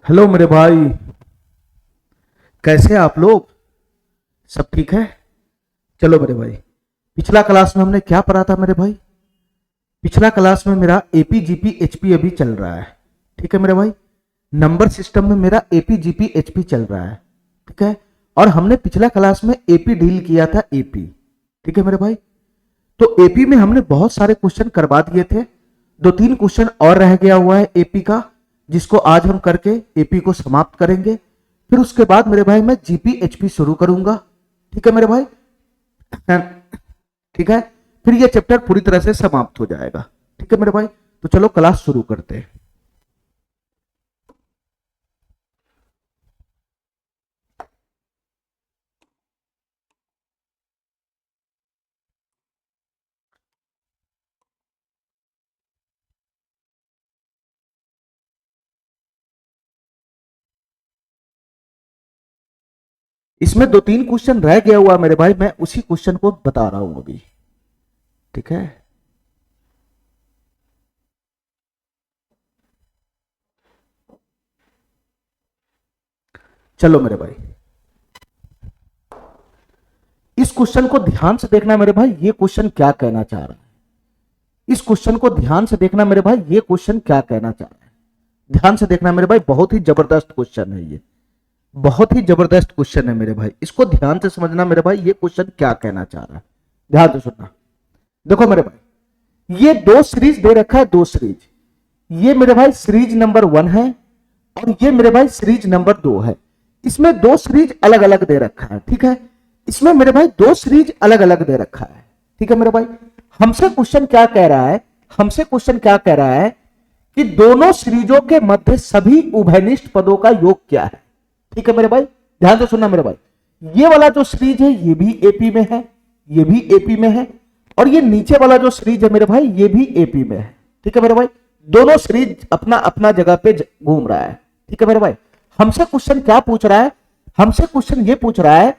Hello मेरे भाई। कैसे हैं आप लोग? सब ठीक है? चलो मेरे भाई, पिछला क्लास में हमने क्या पढ़ा था मेरे भाई? पिछला क्लास में मेरा एपी जीपी एचपी अभी चल रहा है। ठीक है मेरे भाई, नंबर सिस्टम में मेरा एपी जीपी एचपी चल रहा है। ठीक है, और हमने पिछला क्लास में एपी डील किया था एपी। ठीक है मेरे भाई, तो एपी में हमने बहुत सारे क्वेश्चन करवा दिए थे। दो तीन क्वेश्चन और रह गया हुआ है एपी का, जिसको आज हम करके एपी को समाप्त करेंगे। फिर उसके बाद मेरे भाई मैं जीपी एचपी शुरू करूंगा। ठीक है मेरे भाई, ठीक है, फिर ये चैप्टर पूरी तरह से समाप्त हो जाएगा। ठीक है मेरे भाई, तो चलो क्लास शुरू करते हैं। इसमें दो तीन क्वेश्चन रह गया हुआ मेरे भाई, मैं उसी क्वेश्चन को बता रहा हूं अभी। ठीक है, चलो मेरे भाई, इस क्वेश्चन को ध्यान से देखना मेरे भाई, ये क्वेश्चन क्या कहना चाह रहा है। इस क्वेश्चन को ध्यान से देखना मेरे भाई, ये क्वेश्चन क्या कहना चाह रहा है। ध्यान से देखना मेरे भाई, बहुत ही जबरदस्त क्वेश्चन है ये। बहुत ही जबरदस्त क्वेश्चन है मेरे भाई, इसको ध्यान से समझना मेरे भाई, ये क्वेश्चन क्या कहना चाह रहा है। ध्यान से सुनना। देखो मेरे भाई, ये दो सीरीज दे रखा है, दो सीरीज। ये मेरे भाई सीरीज नंबर 1 है और ये मेरे भाई सीरीज नंबर 2 है। इसमें दो सीरीज अलग अलग दे रखा है। ठीक है, इसमें मेरे भाई दो सीरीज अलग अलग दे रखा है। ठीक है मेरे भाई, हमसे क्वेश्चन क्या कह रहा है, हमसे क्वेश्चन क्या कह रहा है कि दोनों सीरीजों के मध्य सभी उभयनिष्ठ पदों का योग क्या है। ठीक है मेरे भाई, ध्यान से सुनना मेरे भाई, ये वाला जो सीरीज है ये भी एपी में है, ये भी एपी में है, और ये नीचे वाला जो सीरीज है मेरे भाई ये भी एपी में है। ठीक है मेरे भाई, दोनों सीरीज अपना अपना जगह पे घूम रहा है। ठीक है मेरे भाई, हमसे क्वेश्चन क्या पूछ रहा है, हमसे क्वेश्चन ये पूछ रहा है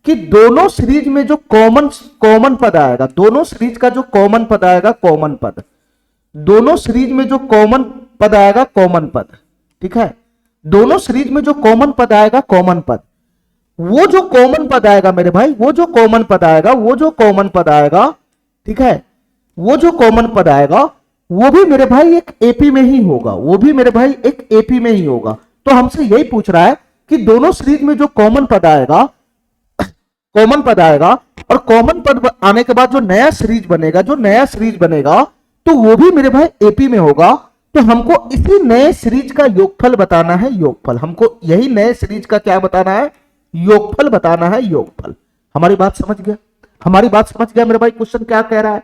कि दोनों सीरीज में जो कॉमन कॉमन पद आएगा, दोनों सीरीज का जो कॉमन पद आएगा, कॉमन पद, दोनों सीरीज में जो कॉमन पद आएगा, कॉमन पद। ठीक है, दोनों सीरीज में जो कॉमन पद आएगा, कॉमन पद, वो जो कॉमन पद आएगा मेरे भाई, वो जो कॉमन पद आएगा, वो जो कॉमन पद आएगा, ठीक है, वो जो कॉमन पद आएगा वो भी मेरे भाई एक एपी में ही होगा, वो भी मेरे भाई एक एपी में ही होगा। तो हमसे यही पूछ रहा है कि दोनों सीरीज में जो कॉमन पद आएगा, कॉमन पद आएगा, और कॉमन पद आने के बाद जो नया सीरीज बनेगा, जो नया सीरीज बनेगा, तो वो भी मेरे भाई एपी में होगा। तो हमको इसी नए सीरीज का योगफल बताना है, योगफल। हमको यही नए सीरीज का क्या बताना है, योगफल बताना है, योगफल। हमारी बात समझ गया, हमारी बात समझ गया मेरे भाई, क्वेश्चन क्या कह रहा है।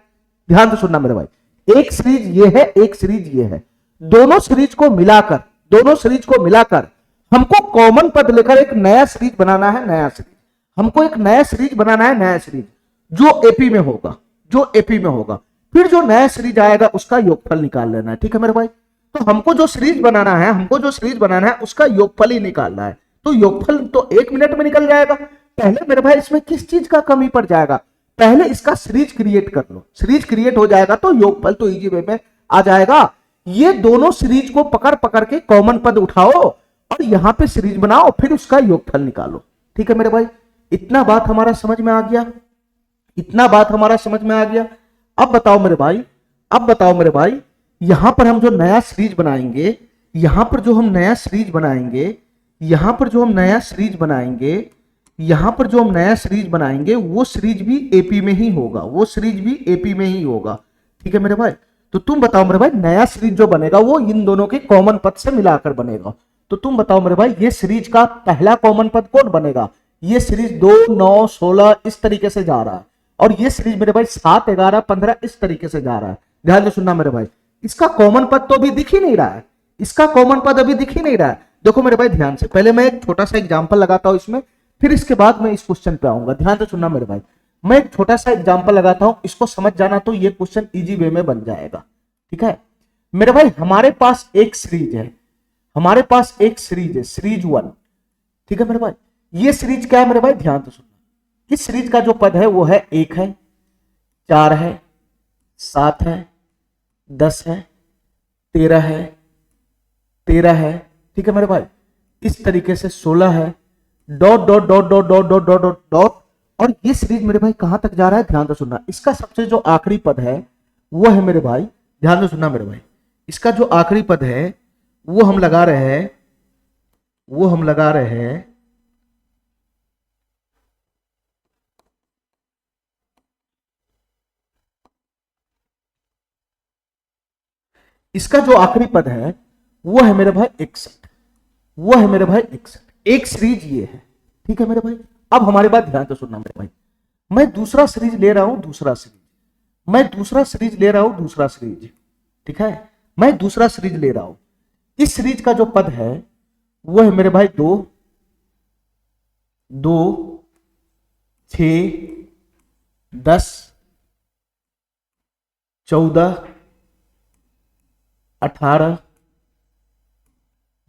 ध्यान से सुनना मेरे भाई, एक सीरीज ये है, एक सीरीज ये है, दोनों सीरीज को मिलाकर, दोनों सीरीज को मिलाकर हमको कॉमन पद लेकर एक नया सीरीज बनाना है, नया सीरीज। हमको एक नया सीरीज बनाना है, नया सीरीज जो एपी में होगा, जो एपी में होगा। फिर जो नया सीरीज आएगा उसका योगफल निकाल लेना है। ठीक है मेरे भाई, तो हमको जो सीरीज बनाना है, हमको जो सीरीज बनाना है उसका योगफल ही निकालना है। तो योगफल तो 1 मिनट में निकल जाएगा। पहले मेरे भाई इसमें किस चीज का कमी पड़ जाएगा, पहले इसका सीरीज क्रिएट कर लो। सीरीज क्रिएट हो जाएगा तो योगफल तो इजी वे में आ जाएगा। ये दोनों सीरीज को पकड़ पकड़ के कॉमन पद उठाओ और यहां पे सीरीज बनाओ, फिर उसका योगफल निकालो। ठीक है मेरे भाई, इतना बात हमारा समझ में आ गया, इतना बात हमारा समझ में आ गया। अब बताओ मेरे भाई, अब बताओ मेरे भाई, यहां पर हम जो नया सीरीज बनाएंगे, यहां पर जो हम नया सीरीज बनाएंगे, यहां पर जो हम नया सीरीज बनाएंगे, यहां पर जो हम नया सीरीज बनाएंगे, वो सीरीज भी एपी में ही होगा, वो सीरीज भी एपी में ही होगा। ठीक है मेरे भाई, तो तुम बताओ मेरे भाई, नया सीरीज जो बनेगा वो इन दोनों के कॉमन पद से मिलाकर बनेगा। तो तुम बताओ मेरे भाई, ये सीरीज का पहला कॉमन पद कौन बनेगा। ये सीरीज 2, 9, 16 इस तरीके से जा रहा है, और ये सीरीज मेरे भाई 7, 11, 15 इस तरीके से जा रहा है। ध्यान से सुनना मेरे भाई, इसका कॉमन पद तो अभी दिख ही नहीं रहा है, इसका कॉमन पद अभी दिख ही नहीं रहा है। देखो मेरे भाई ध्यान से, पहले मैं एक छोटा सा एग्जांपल लगाता हूं इसमें, फिर इसके बाद मैं इस क्वेश्चन पे आऊंगा। ध्यान से सुनना मेरे भाई, मैं एक छोटा सा एग्जांपल लगाता हूं, इसको समझ जाना तो ये क्वेश्चन इजी वे में बन जाएगा। ठीक है मेरे भाई, हमारे पास एक सीरीज है, हमारे पास एक सीरीज है, सीरीज 1। ठीक है मेरे भाई, ये सीरीज क्या है मेरे भाई, ध्यान से सुनना। इस सीरीज का जो पद है वो है 1 है, 4 है, 7 है, 10 है, 13 है, 13 है। ठीक है मेरे भाई, इस तरीके से 16 है, dot dot dot dot dot dot dot dot dot, और ये सीरीज मेरे भाई कहां तक जा रहा है, ध्यान से सुनना। इसका सबसे जो आखिरी पद है वो है मेरे भाई, ध्यान से सुनना मेरे भाई, इसका जो आखिरी पद है वो हम लगा रहे हैं, वो हम लगा रहे हैं इसका जो आखिरी पद है वो है मेरे भाई 61, वो है मेरे भाई 61। एक सीरीज ये है, ठीक है मेरे भाई। अब हमारी बात ध्यान से सुनना मेरे भाई, मैं दूसरा सीरीज ले रहा हूं, दूसरा सीरीज, मैं दूसरा सीरीज ले रहा हूं, दूसरा सीरीज, ठीक है, मैं दूसरा सीरीज ले रहा हूं। इस सीरीज का जो पद है वो है मेरे भाई 2 2 6 10 14 18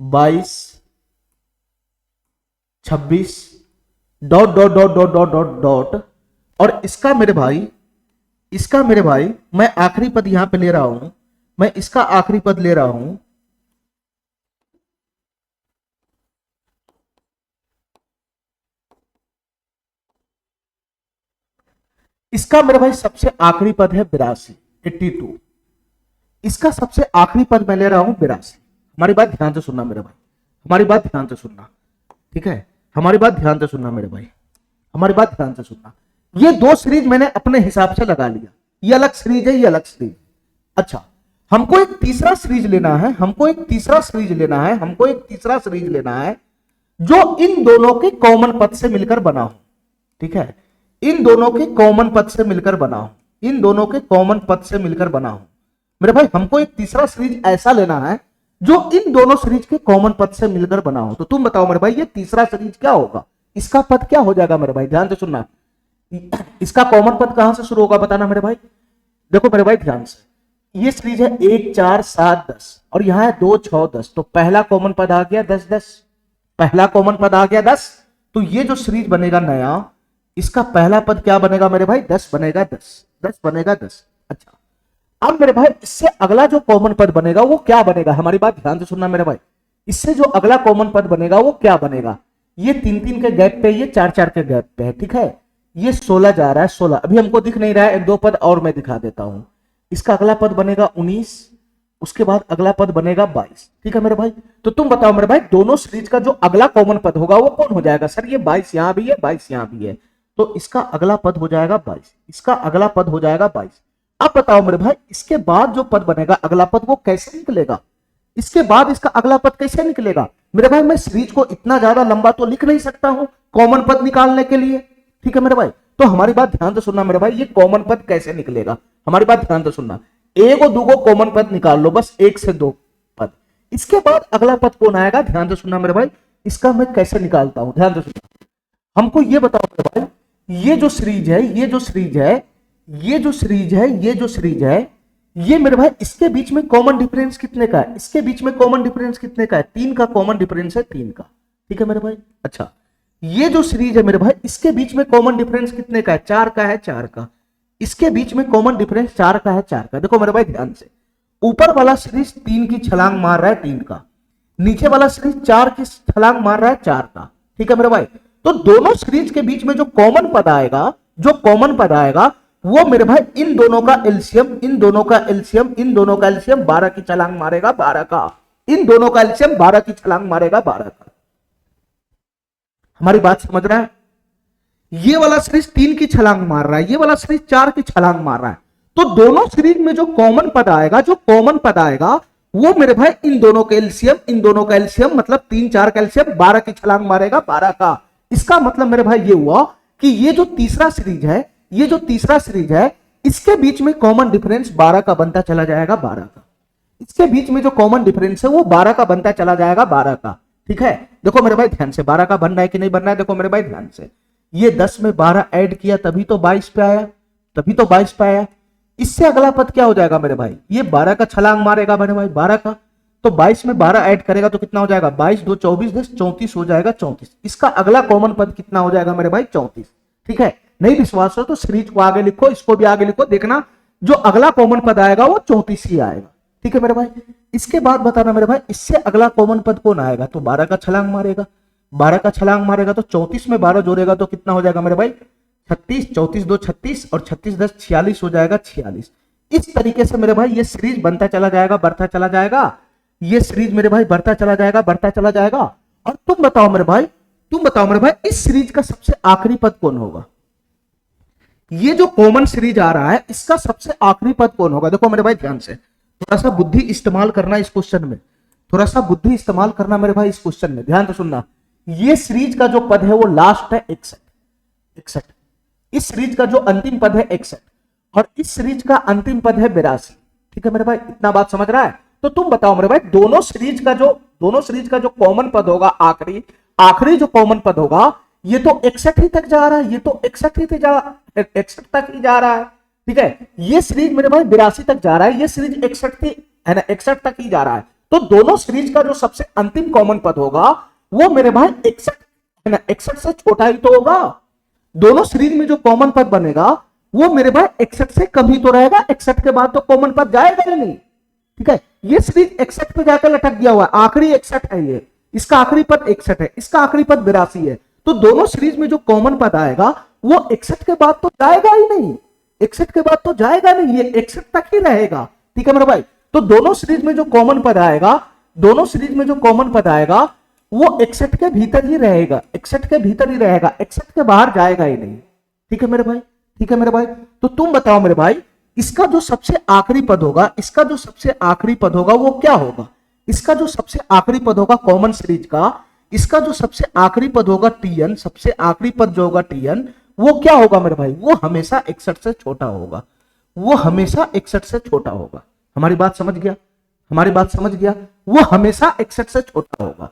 22 26 dot dot dot dot dot dot dot, और इसका मेरे भाई, इसका मेरे भाई मैं आखिरी पद यहां पे ले रहा हूं, मैं इसका आखिरी पद ले रहा हूं, इसका मेरे भाई सबसे आखिरी पद है 82 82, इसका सबसे आखिरी पद मैं ले रहा हूं 82। हमारी बात ध्यान से सुनना मेरे भाई, हमारी बात ध्यान से सुनना, ठीक है, हमारी बात ध्यान से सुनना मेरे भाई, हमारी बात ध्यान से सुनना। ये दो सीरीज मैंने अपने हिसाब से लगा लिया, ये अलग सीरीज है, ये अलग सीरीज। अच्छा, हमको एक तीसरा सीरीज लेना है, हमको एक तीसरा सीरीज लेना है, हमको एक तीसरा सीरीज लेना है जो इन दोनों के कॉमन पद से मिलकर बना हो, ठीक है, इन दोनों के कॉमन पद से मिलकर बना हो, इन दोनों के कॉमन पद से मिलकर बना हो मेरे भाई। हमको एक तीसरा सीरीज ऐसा लेना है जो इन दोनों सीरीज के कॉमन पद से मिलकर बना हो। तो तुम बताओ मेरे भाई, ये तीसरा सीरीज क्या होगा, इसका पद क्या हो जाएगा मेरे भाई, ध्यान से सुनना। इसका कॉमन पद कहां से शुरू होगा बताना मेरे भाई। देखो मेरे भाई ध्यान से, ये सीरीज है 1 4 7 10 और यहां है 2 6 10, तो पहला कॉमन पद आ गया 10 10, पहला कॉमन पद आ गया 10। तो ये जो सीरीज बनेगा नया, इसका पहला पद क्या बनेगा मेरे भाई, 10 बनेगा, 10 10 बनेगा 10। अच्छा, अब मेरे भाई इससे अगला जो कॉमन पद बनेगा वो क्या बनेगा, हमारी बात ध्यान से सुनना मेरे भाई, इससे जो अगला कॉमन पद बनेगा वो क्या बनेगा, ये 3 3 के गैप पे, ये 4 4 के गैप पे है, ठीक है, ये 16 जा रहा है, 16 अभी हमको दिख नहीं रहा है, 2 पद और मैं दिखा देता हूं। इसका अगला पद बनेगा 19, उसके बाद अगला पद बनेगा 22, ठीक है मेरे भाई। तो तुम बताओ मेरे भाई, दोनों सीरीज का जो अगला कॉमन पद होगा वो कौन हो जाएगा, सर ये 22 यहां भी है, 22 यहां भी है, तो इसका अगला पद हो जाएगा 22, इसका अगला पद हो जाएगा 22। अब बताओ मेरे भाई, इसके बाद जो पद बनेगा अगला पद वो कैसे निकलेगा, इसके बाद इसका अगला पद कैसे निकलेगा मेरे भाई। मैं सीरीज को इतना ज्यादा लंबा तो लिख नहीं सकता हूं कॉमन पद निकालने के लिए, ठीक है मेरे भाई। तो हमारी बात ध्यान से सुनना मेरे भाई, ये कॉमन पद कैसे निकलेगा, हमारी बात ध्यान से सुनना। एक और दूगो कॉमन पद निकाल लो, बस 1 से 2 पद, इसके बाद अगला पद कौन आएगा, ध्यान से सुनना मेरे भाई, इसका मैं कैसे निकालता हूं, ध्यान से सुनना। हमको ये बताओ मेरे भाई, ये जो सीरीज है, ये जो सीरीज है, ये जो सीरीज है, ये जो सीरीज है, ये मेरे भाई इसके बीच में कॉमन डिफरेंस कितने का है, इसके बीच में कॉमन डिफरेंस कितने का है, 3 का कॉमन डिफरेंस है, 3 का, ठीक है मेरे भाई। अच्छा, ये जो सीरीज है मेरे भाई, इसके बीच में कॉमन डिफरेंस कितने का है, 4 का है, 4 का, इसके बीच में कॉमन डिफरेंस 4 का है, 4 का। देखो मेरे भाई ध्यान से, ऊपर वाला सीरीज 3 की छलांग मार रहा है, 3 का, नीचे वाला सीरीज 4 की छलांग मार रहा है, 4 का, ठीक है मेरे भाई। तो दोनों सीरीज के बीच में जो कॉमन पद आएगा, जो कॉमन पद आएगा वो मेरे भाई इन दोनों का एलसीएम, इन दोनों का एलसीएम, इन दोनों का एलसीएम 12 की छलांग मारेगा, 12 का, इन दोनों का एलसीएम 12 की छलांग मारेगा, 12 का। हमारी बात समझ रहा है, ये वाला सीरीज 3 की छलांग मार रहा है, ये वाला सीरीज 4 की छलांग मार रहा है, तो दोनों सीरीज में जो कॉमन पद आएगा, जो कॉमन पद आएगा वो मेरे भाई इन दोनों के एलसीएम, इन दोनों का एलसीएम मतलब 3 4 का एलसीएम 12 की छलांग मारेगा, 12 का। इसका मतलब मेरे भाई ये हुआ कि ये जो तीसरा सीरीज है, ये जो तीसरा सीरीज है, इसके बीच में कॉमन डिफरेंस 12 का बनता चला जाएगा, 12 का, इसके बीच में जो कॉमन डिफरेंस है वो 12 का बनता चला जाएगा, 12 का, ठीक है। देखो मेरे भाई ध्यान से, 12 का बन रहा है कि नहीं बन रहा है, देखो मेरे भाई ध्यान से, ये 10 में 12 ऐड किया तभी तो 22 पे आया, तभी तो 22 पे आया। इससे अगला पद क्या हो जाएगा मेरे भाई, ये 12 का छलांग मारेगा मेरे भाई, 12 का, तो 22 में 12 ऐड करेगा तो कितना हो जाएगा, 22 2 24 10 34 हो जाएगा, 34। इसका अगला कॉमन पद कितना हो जाएगा मेरे भाई, 34, ठीक है। नहीं विश्वास हो तो सीरीज को आगे लिखो, इसको भी आगे लिखो, देखना जो अगला कॉमन पद आएगा वो 34 ही आएगा, ठीक है मेरे भाई। इसके बाद बताना मेरे भाई इससे अगला कॉमन पद कौन आएगा, तो 12 का छलांग मारेगा, 12 का छलांग मारेगा तो 34 में 12 जोड़ेगा तो कितना हो जाएगा मेरे भाई 36, 34 2 36 और 36 10 46 हो जाएगा 46। इस तरीके से मेरे भाई ये सीरीज बनता चला जाएगा, बढ़ता चला जाएगा, ये सीरीज मेरे भाई बढ़ता चला जाएगा, बढ़ता चला जाएगा। और तुम बताओ मेरे भाई, तुम बताओ मेरे भाई इस सीरीज का सबसे आखिरी पद कौन होगा, ये जो कॉमन सीरीज आ रहा है इसका सबसे आखिरी पद कौन होगा। देखो मेरे भाई ध्यान से थोड़ा सा बुद्धि इस्तेमाल करना इस क्वेश्चन में, थोड़ा सा बुद्धि इस्तेमाल करना मेरे भाई इस क्वेश्चन में, ध्यान से सुनना। ये सीरीज का जो पद है वो लास्ट है 61, इस सीरीज का जो अंतिम पद है 61 और इस सीरीज का अंतिम पद है 82। ठीक है मेरे भाई, इतना बात समझ रहा है। तो तुम बताओ मेरे भाई दोनों सीरीज का जो कॉमन पद होगा, आखिरी जो कॉमन पद होगा ये तो 61 ही तक जा रहा है, ये तो 61 तक ही जा रहा है। ठीक है, ये सीरीज मेरे भाई 82 तक जा रहा है, ये सीरीज 61 तक ही जा रहा है। तो दोनों सीरीज का जो सबसे अंतिम कॉमन पद होगा वो मेरे भाई 61 से छोटा ही तो होगा। दोनों सीरीज में जो कॉमन पद बनेगा वो मेरे भाई 61 से कम ही तो रहेगा, 61 के बाद तो कॉमन पद जाएगा ही नहीं। ठीक है, ये सीरीज 61 पे जाकर लटक गया हुआ है, आखिरी 61 है, ये इसका आखिरी पद 61 है, इसका आखिरी पद 82 है। तो दोनों सीरीज में जो कॉमन पद आएगा वो 61 के बाद तो जाएगा ही नहीं, 61 के बाद तो जाएगा नहीं, ये 61 तक ही रहेगा। ठीक है मेरे भाई, तो दोनों सीरीज में जो कॉमन पद आएगा, दोनों सीरीज में जो कॉमन पद आएगा वो 61 के भीतर ही रहेगा, 61 के भीतर ही रहेगा, 61 के बाहर जाएगा ही नहीं। ठीक है मेरे भाई, ठीक है मेरे भाई। तो तुम बताओ मेरे भाई इसका जो सबसे आखिरी पद होगा, इसका जो सबसे आखिरी पद होगा वो क्या होगा, इसका जो सबसे आखिरी पद होगा कॉमन सीरीज का, इसका जो सबसे आखिरी पद होगा टीएन, सबसे आखिरी पद जो होगा टीएन वो क्या होगा मेरे भाई, वो हमेशा 61 से छोटा होगा, वो हमेशा 61 से छोटा होगा। हमारी बात समझ गया, हमारी बात समझ गया, वो हमेशा 61 से छोटा होगा।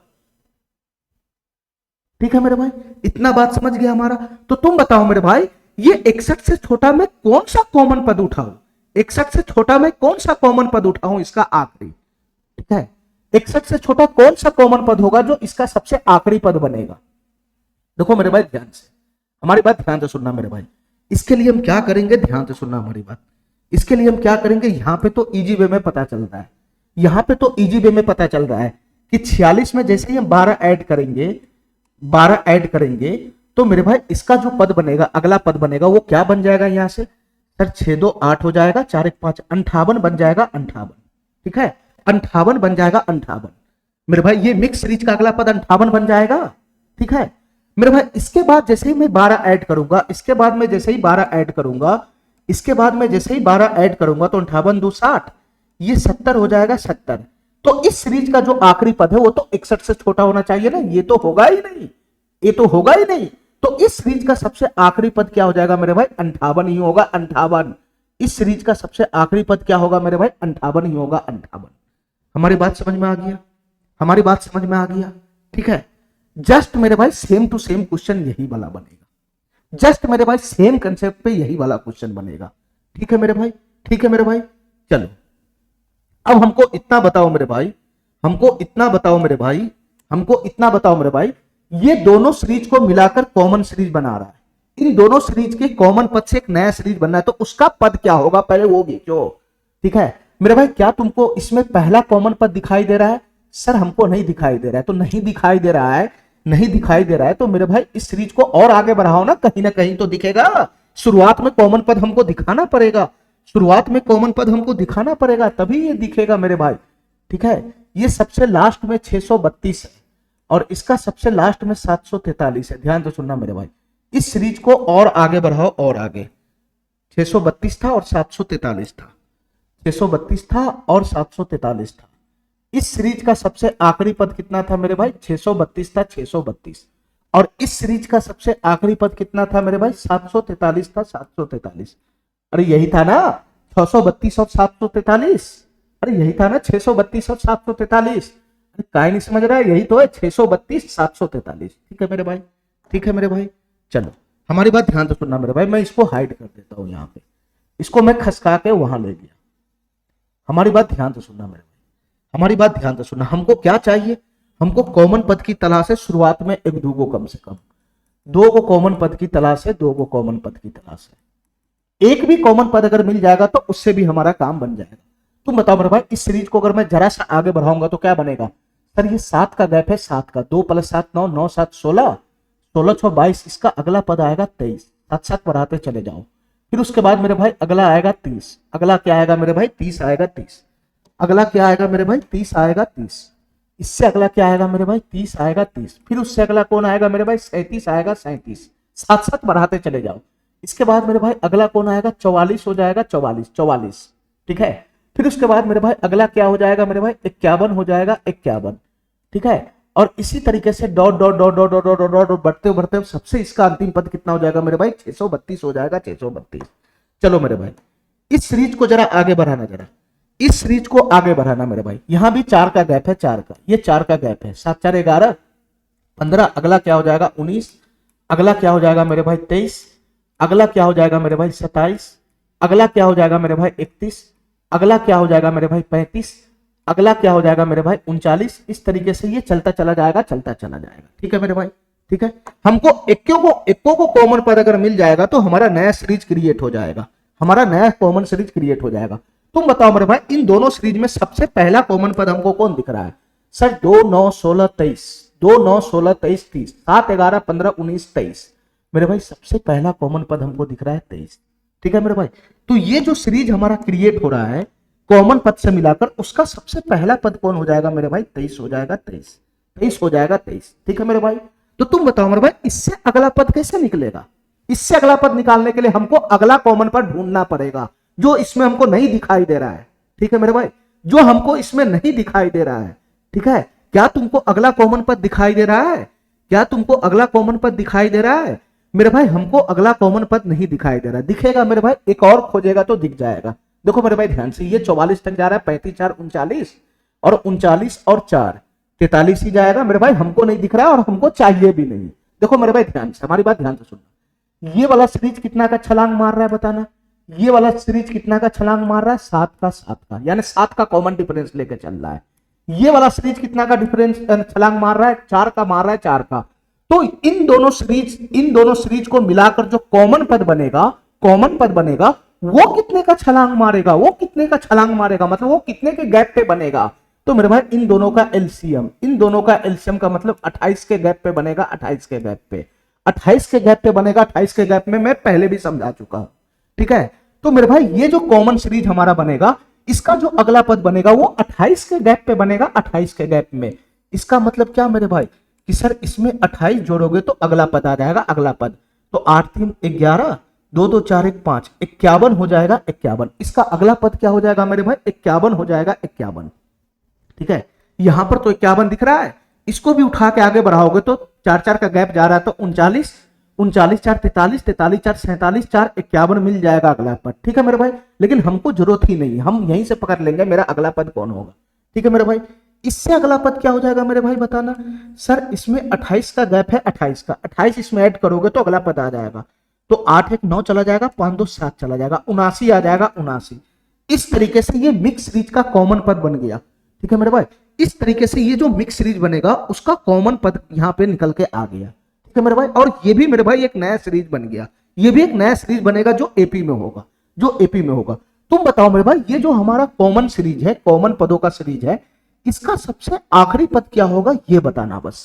ठीक है मेरे भाई, इतना बात समझ गया हमारा। तो तुम बताओ मेरे भाई ये 61 से छोटा में कौन सा कॉमन पद उठाऊं, 61 से छोटा में कौन सा कॉमन पद उठाऊं इसका आखिरी। ठीक है, 61 से छोटा कौन सा कॉमन पद होगा जो इसका सबसे आखिरी पद बनेगा। देखो मेरे भाई ध्यान से, हमारी बात ध्यान से सुनना मेरे भाई। इसके लिए हम क्या करेंगे, ध्यान से सुनना हमारी बात। इसके लिए हम क्या करेंगे, यहां पे तो इजी वे में पता चल रहा है, यहां पे तो इजी वे में पता चल रहा है कि 46 में जैसे ही हम 12 ऐड करेंगे, 12 ऐड करेंगे तो मेरे भाई इसका जो पद बनेगा, अगला पद बनेगा वो क्या बन जाएगा, यहां से सर 6 2 8 हो जाएगा, 4 1 5 58 बन जाएगा, 58। ठीक है, 58 बन जाएगा, 58 मेरे भाई ये मिक्स सीरीज का अगला पद 58 बन जाएगा। ठीक है मेरे भाई, इसके बाद जैसे ही मैं 12 ऐड करूंगा, इसके बाद में जैसे ही 12 ऐड करूंगा, इसके बाद में जैसे ही 12 ऐड करूंगा तो 58 2 60, ये 70 हो जाएगा, 70। तो इस सीरीज का जो आखिरी पद है वो तो 61 से छोटा होना चाहिए ना, ये तो होगा ही नहीं, ये तो होगा ही नहीं। तो इस सीरीज का सबसे आखिरी पद क्या हो जाएगा मेरे भाई, 58 ही होगा, 58। इस सीरीज का सबसे आखिरी पद क्या होगा मेरे भाई, 58 ही होगा, 58। हमारी बात समझ में आ गया, हमारी बात समझ में आ गया। ठीक है, जस्ट मेरे भाई सेम टू सेम क्वेश्चन यही वाला बनेगा, जस्ट मेरे भाई सेम कंसेप्ट पे यही वाला क्वेश्चन बनेगा। ठीक है मेरे भाई, ठीक है मेरे भाई। चलो अब हमको इतना बताओ मेरे भाई, हमको इतना बताओ मेरे भाई, हमको इतना बताओ मेरे भाई, ये दोनों सीरीज को मिलाकर कॉमन सीरीज बना रहा है, इन दोनों सीरीज के कॉमन पद से एक नया सीरीज बनना है, तो उसका पद क्या होगा पहले वो देखो। ठीक है मेरे भाई, क्या तुमको इसमें पहला कॉमन पद दिखाई दे रहा है, सर हमको नहीं दिखाई दे रहा है, तो नहीं दिखाई दे रहा है, नहीं दिखाई दे रहा है तो मेरे भाई इस सीरीज को और आगे बढ़ाओ ना कहीं तो दिखेगा। शुरुआत में कॉमन पद हमको दिखाना पड़ेगा, शुरुआत में कॉमन पद हमको दिखाना पड़ेगा, तभी ये दिखेगा मेरे भाई। ठीक है, ये सबसे लास्ट में 632 है और इसका सबसे लास्ट में 743 है, ध्यान से सुनना मेरे भाई। इस सीरीज को और आगे बढ़ाओ, और आगे 632 था और 743 था, 632 था और 743 था। इस सीरीज का सबसे आखिरी पद कितना था मेरे भाई, 632 था, 632। और इस सीरीज का सबसे आखिरी पद कितना था मेरे भाई, 743 था, 743। अरे यही था ना 632 और 743, अरे यही था ना 632 और 743। काय नहीं समझ रहा है, यही तो है 632 743। ठीक है मेरे भाई, ठीक है मेरे भाई। चलो हमारी बात ध्यान से सुनना मेरे भाई, मैं इसको हाइड कर देता हूं, यहाँ पे इसको मैं खसका के वहां ले गया। हमारी बात ध्यान से सुनना मेरे भाई, हमारी बात ध्यान से सुनना। हमको क्या चाहिए, हमको कॉमन पद की तलाश है शुरुआत में एक दो को, कम से कम 2 को कॉमन पद की तलाश है, 2 को कॉमन पद की तलाश है। एक भी कॉमन पद अगर मिल जाएगा तो उससे भी हमारा काम बन जाएगा। तुम बताओ मेरे भाई, इस सीरीज को अगर मैं जरा सा आगे बढ़ाऊंगा तो क्या बनेगा? सर ये 7 का गैप है, 7 का, 2 + 7 9, 9 7 16, 16 6 22, इसका अगला पद आएगा 23, 7 7 बढ़ाते चले जाओ। फिर उसके बाद मेरे भाई अगला आएगा 30, अगला क्या आएगा मेरे भाई? 30 आएगा, 30, अगला क्या आएगा मेरे भाई? 30 आएगा, 30, इससे अगला क्या आएगा मेरे भाई? 30 आएगा, 30, फिर उससे अगला कौन आएगा मेरे भाई? 37 आएगा, 37, 7 7 बढ़ाते चले जाओ। इसके बाद मेरे भाई अगला कौन आएगा? 44 हो जाएगा, 44 44, ठीक है। फिर उसके बाद मेरे भाई अगला क्या हो जाएगा मेरे भाई? 51 हो जाएगा, 51, ठीक है। और इसी तरीके से dot dot dot dot dot dot dot dot बढ़ते बढ़ते सबसे इसका अंतिम पद कितना हो जाएगा मेरे भाई? 632 हो जाएगा, 632। चलो मेरे भाई इस सीरीज को जरा आगे बढ़ाना, जरा इस सीरीज को आगे बढ़ाना मेरे भाई। यहां भी 4 का गैप है, 4 का, ये 4 का गैप है, 7 4 11 15, अगला क्या हो जाएगा? 19, अगला क्या हो जाएगा मेरे भाई? 23, अगला क्या हो जाएगा मेरे भाई? 27, अगला क्या हो जाएगा मेरे भाई? 31, अगला क्या हो जाएगा मेरे भाई? 35, अगला क्या हो जाएगा मेरे भाई? 39। इस तरीके से ये चलता चला जाएगा, चलता चला जाएगा, ठीक है मेरे भाई, ठीक है। हमको इक्को को कॉमन पद अगर मिल जाएगा तो हमारा नया सीरीज क्रिएट हो जाएगा, हमारा नया कॉमन सीरीज क्रिएट हो जाएगा। तुम बताओ मेरे भाई इन दोनों सीरीज में सबसे पहला कॉमन पद हमको कौन दिख रहा है? सर 2 9 16 23, 2 9 16 23 30, 7 11 15 19 23, मेरे भाई सबसे पहला कॉमन पद हमको दिख रहा है 23, ठीक है मेरे भाई। तो ये जो सीरीज हमारा क्रिएट हो रहा है कॉमन पद से मिलाकर, उसका सबसे पहला पद कौन हो जाएगा मेरे भाई? 23 हो जाएगा, 23 23 हो जाएगा, 23, ठीक है मेरे भाई। तो तुम बताओ मेरे भाई इससे अगला पद कैसे निकलेगा? इससे अगला पद निकालने के लिए हमको अगला कॉमन पद ढूंढना पड़ेगा जो इसमें हमको नहीं दिखाई दे रहा है, ठीक है मेरे भाई, जो हमको इसमें नहीं दिखाई दे रहा है, ठीक है। क्या तुमको अगला कॉमन पद दिखाई दे रहा है? क्या तुमको अगला कॉमन पद दिखाई दे रहा है? मेरे भाई हमको अगला कॉमन पद नहीं दिखाई दे रहा, दिखेगा मेरे भाई, एक और खोजेगा तो दिख जाएगा। देखो मेरे भाई ध्यान से, ये 44 तक जा रहा है, 35 4 39, और 39 और 4 43 ही जाएगा मेरे भाई, हमको नहीं दिख रहा है और हमको चाहिए भी नहीं। देखो मेरे भाई ध्यान से, हमारी बात ध्यान से सुनना, ये वाला सीरीज कितना का छलांग मार रहा है बताना? ये वाला सीरीज कितना का छलांग मार रहा है? 7 का 7 का, यानी 7 का कॉमन डिफरेंस लेके चल रहा है। ये वाला सीरीज कितना का डिफरेंस छलांग मार रहा है? 4 का मार रहा है, 4 का। तो इन दोनों सीरीज को मिलाकर जो कॉमन पद बनेगा वो कितने का छलांग मारेगा? वो कितने का छलांग मारेगा मतलब वो कितने के गैप पे बनेगा? तो मेरे भाई इन दोनों का एलसीएम का मतलब 28 के गैप पे बनेगा, 28 के गैप पे, 28 के गैप पे बनेगा, 28 के गैप में मैं पहले भी समझा चुका हूं, ठीक है। तो मेरे भाई ये जो कॉमन सीरीज हमारा बनेगा, इसका जो अगला पद बनेगा वो 28 के गैप पे बनेगा, 28 के गैप में। इसका मतलब क्या मेरे भाई कि सर इसमें 28 जोड़ोगे तो अगला पद आ जाएगा, अगला पद। तो 8 3 11, 2 2 4 1 5, 51 हो जाएगा, 51। इसका अगला पद क्या हो जाएगा मेरे भाई? 51 हो जाएगा, 51, ठीक है। यहां पर तो 51 दिख रहा है, इसको भी उठा के आगे बढ़ाओगे तो 4 4 का गैप जा रहा है, तो 39 39 4 43, 43 4 47, 4 51 मिल जाएगा अगला पद, ठीक है मेरे भाई। लेकिन हमको जरूरत ही नहीं, हम यहीं से पकड़ लेंगे मेरा अगला पद कौन होगा, ठीक है मेरे भाई। इससे अगला पद क्या हो जाएगा मेरे भाई बताना? सर इसमें 28 का गैप है, 28 का, 28 इसमें ऐड करोगे तो अगला पद आ जाएगा, तो 8 1 9 चला जाएगा, 5 2 7 चला जाएगा, 79 आ जाएगा, 79। इस तरीके से ये मिक्स सीरीज का कॉमन पद बन गया, ठीक है मेरे भाई। इस तरीके से ये जो मिक्स सीरीज बनेगा उसका कॉमन पद यहाँ पे निकल के आ गया, ठीक है मेरे भाई। और ये भी मेरे भाई एक नया सीरीज बन गया, ये भी एक नया सीरीज बनेगा जो एपी में होगा, जो एपी में होगा। तुम बताओ मेरे भाई ये जो हमारा कॉमन सीरीज है, कॉमन पदों का सीरीज है, इसका सबसे आखिरी पद क्या होगा ये बताना। बस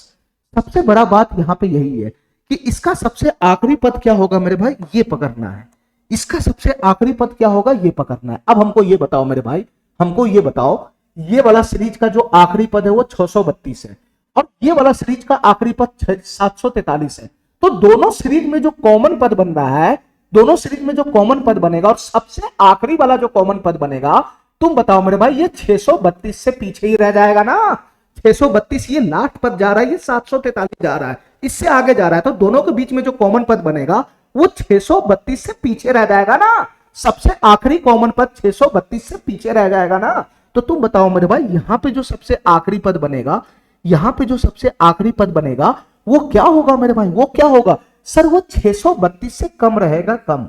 सबसे बड़ा बात यहाँ पे यही है कि इसका सबसे आखिरी पद क्या होगा मेरे भाई, ये पकड़ना है। इसका सबसे आखिरी पद क्या होगा ये पकड़ना है। अब हमको ये बताओ मेरे भाई, हमको ये बताओ, ये वाला सीरीज का जो आखिरी पद है वो 632 है और ये वाला सीरीज का आखिरी पद 743 है। तो दोनों सीरीज में जो कॉमन पद बन रहा है, दोनों सीरीज में जो कॉमन पद बनेगा और सबसे आखिरी वाला जो कॉमन पद बनेगा, तुम बताओ मेरे भाई ये 632 से पीछे ही रह जाएगा ना? 632 ये लास्ट पद जा रहा है, ये 743 जा रहा है, इससे आगे जा रहा है, तो दोनों के बीच में जो कॉमन पद बनेगा वो 632 से पीछे रह जाएगा ना? सबसे आखिरी कॉमन पद 632 से पीछे रह जाएगा ना? तो तुम बताओ मेरे भाई यहां पे जो सबसे आखिरी पद बनेगा, यहां पे जो सबसे आखिरी पद बनेगा वो क्या होगा मेरे भाई? वो क्या होगा? सर वो 632 से कम रहेगा, कम।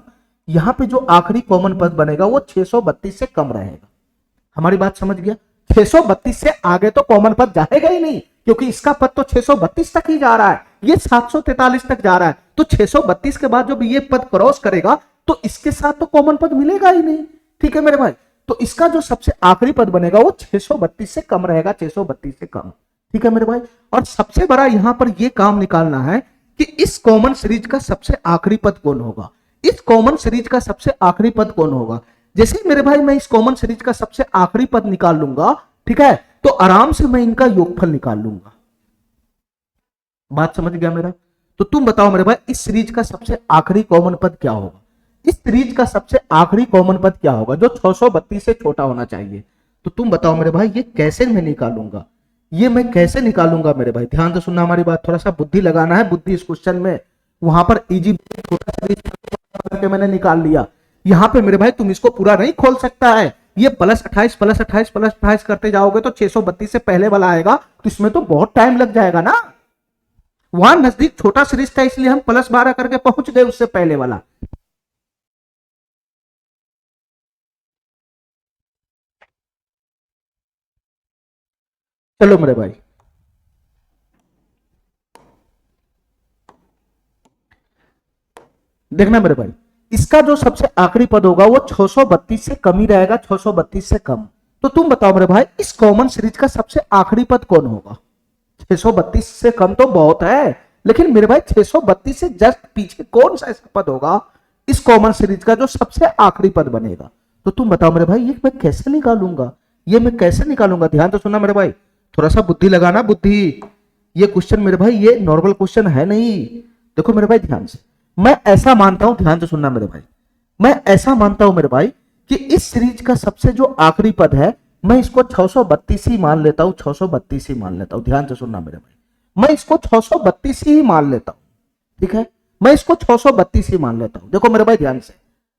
यहां पे जो आखिरी कॉमन पद बनेगा वो 632 से कम रहेगा। हमारी बात समझ गया? 632 से आगे तो कॉमन पद जाएगा ही नहीं, क्योंकि इसका पद तो 632 तक ही जा रहा है, ये 743 तक जा रहा है। तो 632 के बाद जब ये पद क्रॉस करेगा तो इसके साथ तो कॉमन पद मिलेगा ही नहीं, ठीक है मेरे भाई। तो इसका जो सबसे आखिरी पद बनेगा वो 632 से कम रहेगा, 632 से कम। ठीक है मेरे भाई। और सबसे बड़ा यहां पर ये काम निकालना है कि इस कॉमन सीरीज का सबसे आखिरी पद कौन होगा, इस कॉमन सीरीज का सबसे आखिरी पद कौन होगा। जैसे ही मेरे भाई मैं इस कॉमन सीरीज का सबसे आखिरी पद निकाल लूंगा, ठीक है, तो आराम से मैं इनका योगफल निकाल लूंगा। बात समझ गया मेरा। तो तुम बताओ मेरे भाई इस सीरीज का सबसे आखिरी कॉमन पद क्या होगा, इस सीरीज का सबसे आखिरी कॉमन पद क्या होगा जो 632 से छोटा होना चाहिए। तो तुम बताओ मेरे भाई ये कैसे मैं निकालूंगा, ये मैं कैसे निकालूंगा मेरे भाई। ध्यान से सुनना हमारी बात, थोड़ा सा बुद्धि लगाना है, बुद्धि इस क्वेश्चन में। वहां पर इजी छोटा सीरीज करके मैंने निकाल लिया, यहां पे मेरे भाई तुम इसको पूरा नहीं खोल सकता है। ये +28 +28 +28 करते जाओगे तो 632 से पहले वाला आएगा, तो इसमें तो बहुत टाइम लग जाएगा ना। वहां नजदीक छोटा सीरीज था इसलिए हम +12 करके पहुंच गए उससे पहले वाला। चलो मेरे भाई, देखना मेरे भाई, इसका जो सबसे आखिरी पद होगा वो 632 से कम ही रहेगा, 632 से कम। तो तुम बताओ मेरे भाई इस कॉमन सीरीज का सबसे आखिरी पद कौन होगा। 632 से कम तो बहुत है, लेकिन मेरे भाई 632 से जस्ट पीछे कौन सा ऐसा पद होगा इस कॉमन सीरीज का जो सबसे आखिरी पद बनेगा। तो तुम बताओ मेरे भाई ये मैं कैसे निकालूंगा, ये मैं कैसे निकालूंगा। ध्यान तो सुनना मेरे भाई, थोड़ा सा बुद्धि लगाना, बुद्धि। ये क्वेश्चन मेरे भाई ये नॉर्मल क्वेश्चन है नहीं। देखो मेरे भाई ध्यान से, मैं ऐसा मानता हूं, ध्यान से सुनना मेरे भाई, मैं ऐसा मानता हूं मेरे भाई कि इस सीरीज का सबसे जो आखिरी पद है मैं इसको 632 ही मान लेता हूं, 632 ही मान लेता हूं। ध्यान से सुनना मेरे भाई, मैं इसको 632 ही मान लेता हूं। ठीक है, मैं इसको 632 ही मान लेता हूं। देखो मेरे भाई ध्यान से,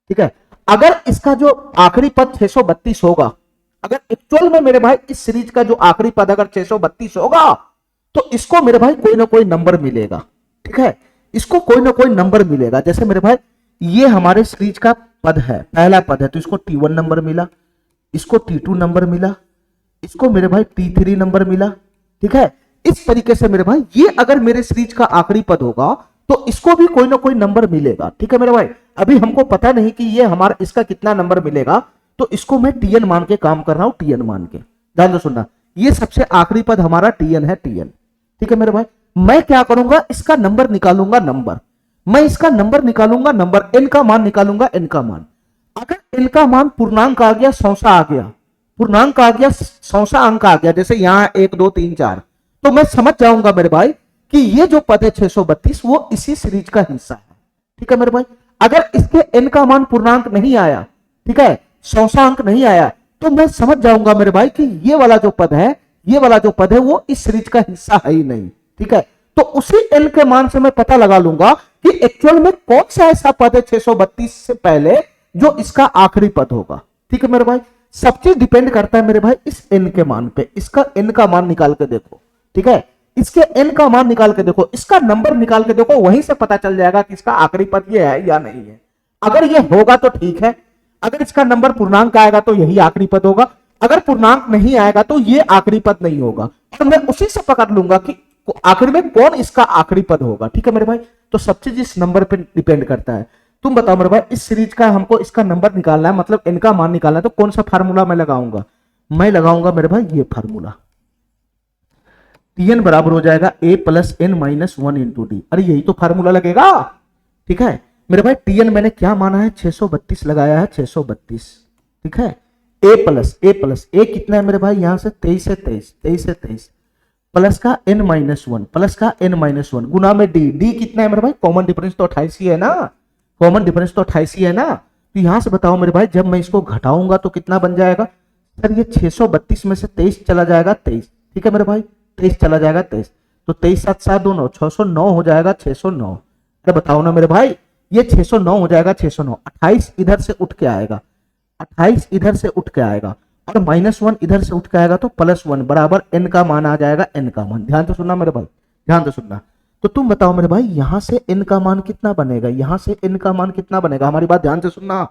ठीक है, अगर इसका जो आखिरी पद 632 होगा, अगर एक्चुअल में मेरे भाई इस सीरीज का जो आखिरी पद अगर 632 होगा, तो इसको मेरे भाई कोई ना कोई नंबर मिलेगा। ठीक है, इसको कोई ना कोई नंबर मिलेगा। जैसे मेरे भाई ये हमारे सीरीज का पद है, पहला पद है, तो इसको T1 नंबर मिला, इसको T2 नंबर मिला, इसको मेरे भाई T3 नंबर मिला। ठीक है, इस तरीके से मेरे भाई ये अगर मेरे सीरीज का आखिरी पद होगा तो इसको भी कोई ना कोई नंबर मिलेगा। ठीक है मेरे भाई, अभी हमको पता नहीं कि ये हमारा इसका कितना नंबर मिलेगा, तो इसको मैं Tn मान के काम कर रहा हूं, Tn मान के। ध्यान दो सुनना, ये सबसे आखिरी पद हमारा Tn है, Tn। ठीक है मेरे भाई, मैं क्या करूंगा, इसका नंबर निकालूंगा, नंबर, मैं इसका नंबर निकालूंगा, नंबर n का मान निकालूंगा, n का मान। अगर n का मान पूर्णांक आ गया, सौसा आ गया, पूर्णांक आ गया, सौसा अंक आ गया, जैसे यहां 1 2 3 4, तो मैं समझ जाऊंगा मेरे भाई कि ये जो पद है 632 वो इसी सीरीज का हिस्सा है। ठीक है मेरे भाई, अगर इसके n का मान पूर्णांक नहीं आया, ठीक है, सौसा अंक नहीं आया, तो मैं समझ जाऊंगा मेरे भाई कि ये वाला जो पद है, ये वाला जो पद है वो इस सीरीज का हिस्सा है ही नहीं। ठीक है, तो उसी n के मान से मैं पता लगा लूंगा कि एक्चुअल में कौन सा ऐसा पद है 632 से पहले जो इसका आखिरी पद होगा। ठीक है मेरे भाई, सब चीज डिपेंड करता है मेरे भाई इस n के मान पे। इसका n का मान निकाल के देखो, ठीक है, इसके n का मान निकाल के देखो, इसका नंबर निकाल के देखो, वहीं से पता चल जाएगा कि इसका आखिरी पद ये है या नहीं है। अगर ये होगा तो ठीक है, अगर इसका नंबर पूर्णांक आएगा तो यही आखिरी पद होगा, अगर पूर्णांक नहीं आएगा तो ये आखिरी पद नहीं होगा, तो मैं उसी से पकड़ लूंगा कि आखिर में कौन इसका आखिरी पद होगा। ठीक है मेरे भाई, तो सब चीज इस नंबर पे डिपेंड करता है। तुम बताओ मेरे भाई इस सीरीज का हमको इसका नंबर निकालना है, मतलब n का मान निकालना है, तो कौन सा फार्मूला मैं लगाऊंगा, मैं लगाऊंगा मेरे भाई ये फार्मूला, Tn बराबर हो जाएगा a + n - 1 × d। अरे यही तो फार्मूला लगेगा। ठीक है मेरे भाई, Tn मैंने क्या माना है, 632 लगाया है, 632। ठीक है, a कितना है मेरे भाई, यहां से 23 से 23, 23 से 23, प्लस का n - 1, प्लस का n - 1 गुना में d कितना है मेरे भाई, कॉमन डिफरेंस तो 28 ही है ना, कॉमन डिफरेंस तो 28 ही है ना। तो यहां से बताओ मेरे भाई जब मैं इसको घटाऊंगा तो कितना बन जाएगा, सर ये 632 में से 23 चला जाएगा, 23। ठीक है मेरे भाई, 23 चला जाएगा, 23, तो 23 7 7 2 9, 609 हो जाएगा, 609। अरे बताओ ना मेरे भाई, ये 609 हो जाएगा, 609, 28 इधर से उठ के आएगा, 28 इधर से उठ के आएगा, और -1 इधर से उठ के आएगा, तो +1 बराबर n का मान आ जाएगा, n का मान। ध्यान से सुनना मेरे भाई, ध्यान से सुनना। तो तुम बताओ मेरे भाई यहां से n का मान कितना बनेगा, यहां से n का मान कितना बनेगा, हमारी बात ध्यान से सुनना।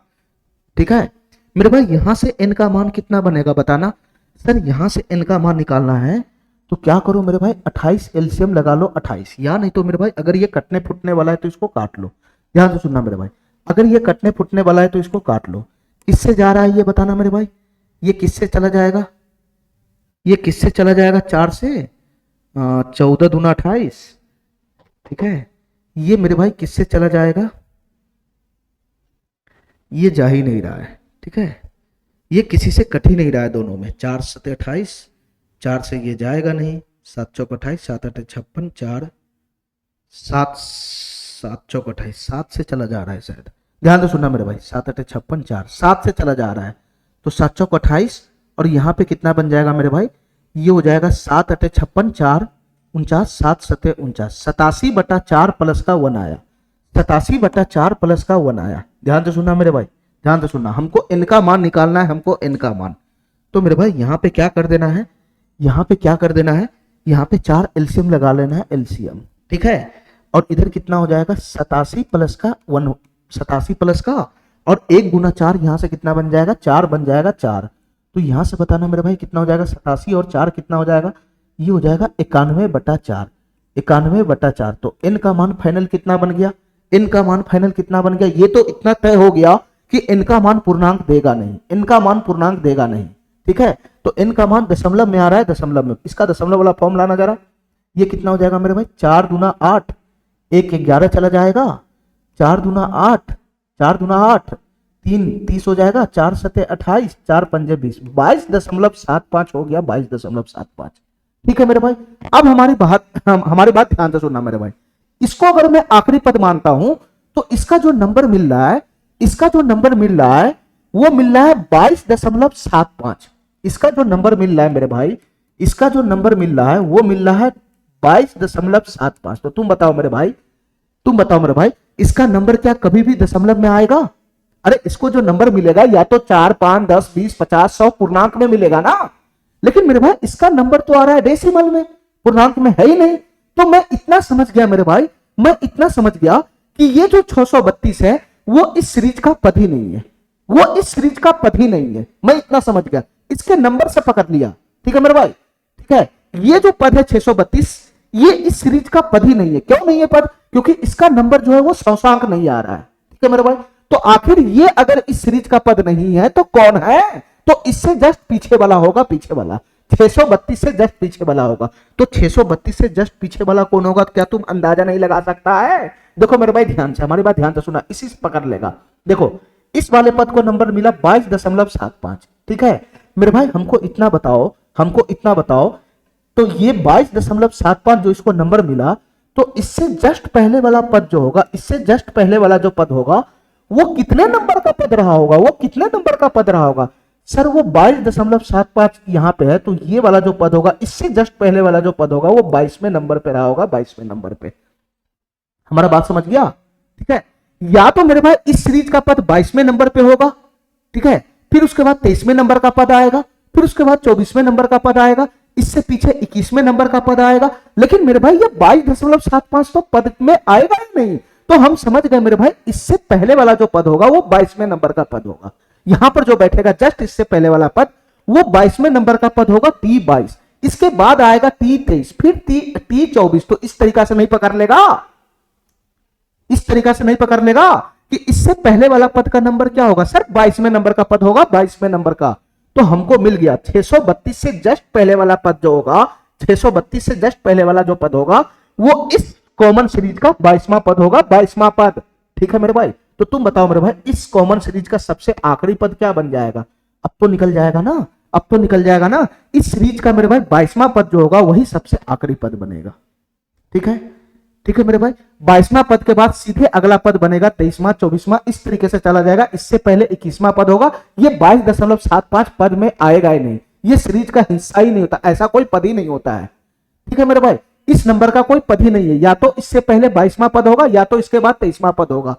ठीक है मेरे भाई, यहां से n का मान कितना बनेगा बताना। सर यहां से n का मान निकालना है तो क्या करो मेरे भाई, 28 एलसीएम लगा लो, 28, या नहीं तो मेरे भाई अगर ये कटने फुटने वाला है तो इसको काट लो। ध्यान से सुनना मेरे भाई, अगर ये कटने फुटने वाला है तो इसको काट लो। इससे जा रहा है ये बताना मेरे भाई, ये किससे चला जाएगा, ये किससे चला जाएगा, 4 से 14 दूना 28, ठीक है। ये मेरे भाई किससे चला जाएगा, ये जा ही नहीं रहा है, ठीक है, ये किसी से कट ही नहीं रहा है दोनों में। 4 7 28, 4 से ये जाएगा नहीं, 7 चौक 28, 7 8 56, 4 7 7 चौक 28, 7 से चला जा रहा है शायद, ध्यान से सुनना मेरे भाई, 7 8 56 4 7 से चला जा रहा है, तो 7 चौक 28 और यहाँ पे कितना बन जाएगा मेरे भाई, ये हो जाएगा 7 8 56 4 49, 7 7 49, 87/4 प्लस का 1 आया, 87/4 प्लस का 1 आया। ध्यान से सुनना मेरे भाई, ध्यान से सुनना, हमको n का मान निकालना है, हमको n का मान। तो मेरे भाई यहाँ पे क्या कर देना है, यहाँ पे क्या कर देना है, यहाँ पे 4 एलसीएम लगा लेना है, एलसीएम, ठीक है। और इधर कितना हो जाएगा, 87 प्लस का 1, 87 प्लस का, और 1 गुना 4 यहाँ से कितना बन जाएगा, 4 बन जाएगा 4। तो यहाँ से बताना मेरे भाई कितना हो जाएगा, 87 और 4 कितना हो जाएगा, ये हो जाएगा 91/4, 91/4। तो n का मान फाइनल कितना बन गया, n का मान फाइनल कितना बन गया, ये तो इतना तय हो गया कि n का मान पूर्णांक देगा नहीं, n का मान पूर्णांक देगा नहीं, ठीक है। तो n का मान दशमलव में आ रहा है, दशमलव में, इसका दशमलव वाला फॉर्म लाना जरा। ये कितना हो जाएगा मेरे भाई, 4 दूना 8, 1 11 चला जाएगा, 4 दूना 8, 4 दूना 8, 3 30 हो जाएगा, 4 7 28, 4 5 20, 22.75 हो गया, 22.75, ठीक है मेरे भाई। अब हमारी बात ध्यान से सुनना मेरे भाई, इसको अगर मैं आखिरी पद मानता हूं तो इसका जो नंबर मिल रहा है, इसका जो नंबर मिल रहा है वो मिल रहा है 22.75, इसका जो नंबर मिल रहा है मेरे भाई, इसका जो नंबर मिल रहा है वो मिल रहा है 22.75। तो तुम बताओ मेरे भाई, तुम बताओ मेरे भाई, इसका नंबर क्या कभी भी दशमलव में आएगा? अरे इसको जो नंबर मिलेगा या तो 4 5 10 20 50 100 पूर्णांक में मिलेगा ना, लेकिन मेरे भाई इसका नंबर तो आ रहा है डेसिमल में, पूर्णांक में है ही नहीं। तो मैं इतना समझ गया मेरे भाई, मैं इतना समझ गया कि ये जो 632 है वो इस सीरीज का पद ही नहीं है, वो इस सीरीज का पद ही नहीं है, मैं इतना समझ गया, इसके नंबर से पकड़ लिया, ठीक है मेरे भाई, ठीक है। ये जो पद है 632, ये इस सीरीज का पद ही नहीं है। क्यों नहीं है पद? क्योंकि इसका नंबर जो है वो सौसांक नहीं आ रहा है, ठीक है मेरे भाई। तो आखिर ये अगर इस सीरीज का पद नहीं है तो कौन है? तो इससे जस्ट पीछे वाला होगा, पीछे वाला 632 से जस्ट पीछे वाला होगा। तो 632 से जस्ट पीछे वाला कौन होगा, क्या तुम अंदाजा नहीं लगा सकता है? देखो मेरे भाई ध्यान से, हमारी बात ध्यान से सुना, इसी से पकड़ लेगा। देखो इस वाले पद को नंबर मिला 22.75, ठीक है मेरे भाई। हमको इतना बताओ, हमको इतना बताओ, तो ये 22.75 जो इसको नंबर मिला, तो इससे जस्ट पहले वाला पद जो होगा, इससे जस्ट पहले वाला जो पद होगा वो कितने नंबर का पद रहा होगा, वो कितने नंबर का पद रहा होगा? सर वो 22.75 यहां पे है, तो ये वाला जो पद होगा, इससे जस्ट पहले वाला जो पद होगा वो 22वें नंबर पे रहा होगा, 22वें नंबर पे। हमारा बात समझ गया, ठीक है। या तो मेरे भाई इस सीरीज का पद 22वें नंबर पे होगा, ठीक है, फिर उसके बाद 23वें नंबर का पद आएगा, फिर उसके बाद 24वें नंबर का पद आएगा, इससे पीछे 21वें नंबर का पद आएगा। लेकिन मेरे भाई ये 22.75 तो पद में आएगा ही नहीं। तो हम समझ गए मेरे भाई, इससे पहले वाला जो पद होगा वो 22वें नंबर का पद होगा। यहां पर जो बैठेगा जस्ट इससे पहले वाला पद वो 22वें नंबर का पद होगा, T22। इसके बाद आएगा T23, फिर T24। तो इस तरीका से नहीं पकड़ लेगा, इस तरीका से नहीं पकड़ लेगा कि इससे पहले वाला पद का नंबर क्या होगा? सर 22वें नंबर का पद होगा, 22वें नंबर का। तो हमको मिल गया 632 से जस्ट पहले वाला पद जो होगा, 632 से जस्ट पहले वाला जो पद होगा वो इस कॉमन सीरीज का 22वां पद होगा, 22वां पद, ठीक है मेरे भाई। तो तुम बताओ मेरे भाई, इस कॉमन सीरीज का सबसे आखिरी पद क्या बन जाएगा? अब तो निकल जाएगा ना, अब तो निकल जाएगा ना। इस सीरीज का मेरे भाई 22वां पद जो होगा वही सबसे आखिरी पद बनेगा, ठीक है, ठीक है मेरे भाई। 22वां पद के बाद सीधे अगला पद बनेगा 23वां, 24वां, इस तरीके से चला जाएगा। इससे पहले 21वां पद होगा। ये 22.75 पद में आएगा ही नहीं, ये सीरीज का हिस्सा ही नहीं होता, ऐसा कोई पद ही नहीं होता है, ठीक है मेरे भाई। इस नंबर का कोई पद ही नहीं है, या तो इससे पहले 22वां पद होगा या तो इसके बाद 23वां पद होगा,